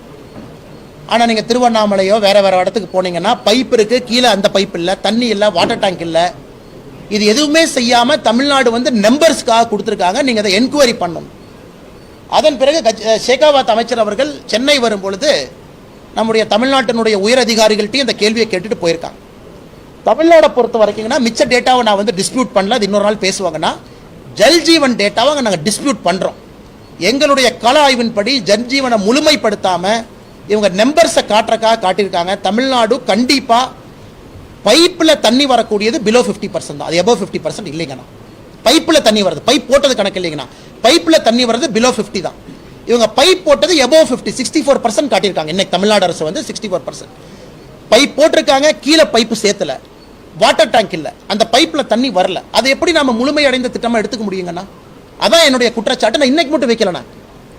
ஆனால் நீங்கள் திருவண்ணாமலையோ வேறு இடத்துக்கு போனீங்கன்னா பைப் இருக்குது, கீழே அந்த பைப் இல்லை, தண்ணி இல்லை, வாட்டர் டேங்க் இல்லை. இது எதுவுமே செய்யாமல் தமிழ்நாடு வந்து நம்பர்ஸ்க்காக கொடுத்துருக்காங்க. நீங்கள் அதை என்கொயரி பண்ணணும். அதன் பிறகு ஷேகாவத் அமைச்சர் அவர்கள் சென்னை வரும் பொழுது நம்முடைய தமிழ்நாட்டினுடைய உயர் அதிகாரிகள்ட்டையும் இந்த கேள்வியை கேட்டுட்டு போயிருக்காங்க. தமிழ்நாடை பொறுத்த வரைக்குங்கன்னா மிச்ச டேட்டாவை நான் வந்து டிஸ்பியூட் பண்ணல, அது இன்னொரு நாள் பேசுவாங்கன்னா ஜல்ஜீவன் டேட்டாவை நாங்கள் டிஸ்பியூட் பண்ணுறோம். எங்களுடைய கள ஆய்வின்படி ஜல்ஜீவனை முழுமைப்படுத்தாமல் இவங்க நம்பர்ஸை காட்டியிருக்காங்க. தமிழ்நாடு கண்டிப்பாக பைப்பில் தண்ணி வரக்கூடியது பிலோ 50% தான், அது எபோவ் 50% இல்லைங்கண்ணா. பைப்பில் தண்ணி வருது, பைப் போட்டது கணக்கு இல்லைங்கண்ணா. பைப்பில் தண்ணி வருது பிலோ 50 தான். இவங்க பைப் போட்டது எபோவ் 50, 64% காட்டியிருக்காங்க. இன்னைக்கு தமிழ்நாடு அரசு வந்து 64% பைப் போட்டிருக்காங்க, கீழே பைப்பு சேர்த்தல, வாட்டர் டேங்க் இல்லை, அந்த பைப்பில் தண்ணி வரல. அதை எப்படி நம்ம முழுமையடைந்த திட்டமாக எடுத்துக்க முடியுங்கண்ணா? அதான் என்னுடைய குற்றச்சாட்டு. நான் இன்னைக்கு மட்டும் வைக்கலண்ணா,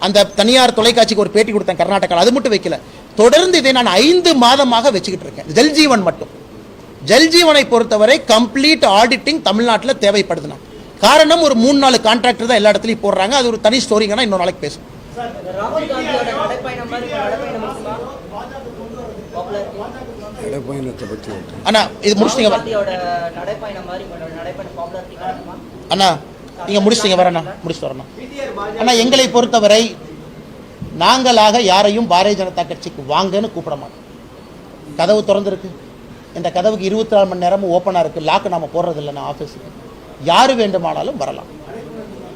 அந்த தனியார் தொலைக்காட்சிக்கு ஒரு பேட்டி கொடுத்தேன் கர்நாடகாவில், அது மட்டும் வைக்கல. தொடர்ந்து இதை நான் 5 மாதமாக வச்சுக்கிட்டு இருக்கேன். ஜல்ஜீவன் மட்டும், ஜல்ஜீவனை பொறுத்தவரை கம்ப்ளீட் ஆடிட்டிங் தமிழ்நாட்டில் தேவைப்படுதுண்ணா. காரணம் ஒரு 3-4 கான்ட்ராக்டர் தான் எல்லா இடத்துலையும் போடுறாங்க. அது ஒரு தனி ஸ்டோரிங்கன்னா இன்னொரு நாளைக்கு பேசும். ராகுல் காந்தியோட நடைப்பயணம் மாதிரி நடைப்பயணத்தை பற்றி அண்ணா இது முடிச்சிட்டீங்க அண்ணா, நீங்கள் முடிச்சிட்டீங்க வரண்ணா, முடிச்சுட்டு வரண்ணா. அண்ணா எங்களை பொறுத்தவரை நாங்களாக யாரையும் பாரதிய ஜனதா கட்சிக்கு வாங்கன்னு கூப்பிட மாட்டோம். கதவு திறந்துருக்கு, இந்த கதவுக்கு 24 மணி நேரமும் ஓப்பனாக இருக்குது, லாக்கு நாம் போடுறது இல்லைண்ணா. ஆஃபீஸுக்கு யார் வேண்டுமானாலும் வரலாம்.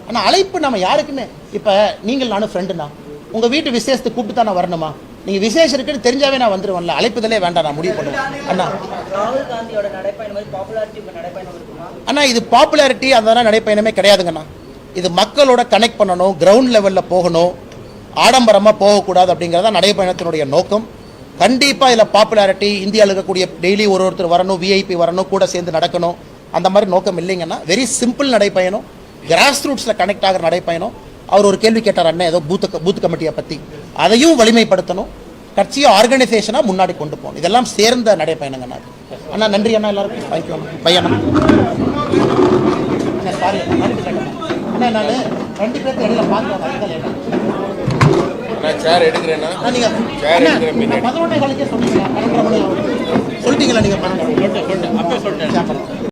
ஆனால் அழைப்பு நம்ம யாருக்குமே, இப்போ நீங்கள் நானும் ஃப்ரெண்டுண்ணா, உங்கள் வீட்டு விசேஷத்துக்கு கூப்பிட்டு தான் நான் வரணுமா? நீங்கள் விசேஷம் இருக்குன்னு தெரிஞ்சாவே நான் வந்துடுவேன்ல, அழைப்புதலே வேண்டாம், நான் முடிவு பண்ணுவேன். அண்ணா ராகுல் காந்தியோட நடைப்பயணம் மாதிரி பாப்புலாரிட்டி நடைப்பயணம் இருக்குமா? அண்ணா இது பாப்புலாரிட்டி அதெல்லாம் நடைப்பயணமே கிடையாதுங்கண்ணா. இது மக்களோட கனெக்ட் பண்ணணும், கிரவுண்ட் லெவலில் போகணும், ஆடம்பரமாக போகக்கூடாது அப்படிங்கிறத நடைப்பயணத்தினுடைய நோக்கம். கண்டிப்பாக இதில் பாப்புலாரிட்டி, இந்தியாவில் இருக்கக்கூடிய டெய்லி ஒருத்தர் வரணும், விஐபி வரணும், கூட சேர்ந்து நடக்கணும், அந்த மாதிரி நோக்கம் இல்லைங்கன்னா வெரி சிம்பிள் நடைப்பயணம், கிராஸ் ரூட்ஸில் கனெக்ட் ஆகிற நடைப்பயணம். அவர் ஒரு கேள்வி கேட்டார் அண்ணன், ஏதோ பூத் கமிட்டியை பற்றி, அதையும் வலிமைப்படுத்தணும், கட்சியை ஆர்கனைசேஷனாக முன்னாடி கொண்டு போகணும். இதெல்லாம் சேர்ந்த நடைப்பயணங்கண்ணா. அண்ணா நன்றி அண்ணா, எல்லாருக்கும் தேங்க்யூ அண்ணா. பையண்ணா சாரி அண்ணா, நான் 2 பேருக்கு இடையில பார்க்குறேன். சேர் எடுக்கிறேன்னா நீங்கள் 11:15 சொன்னீங்களா? 12:30 மணி சொல்லிட்டீங்களா? நீங்கள் 12 சொல்லிட்டேன், அப்போ சொல்லிட்டேன்.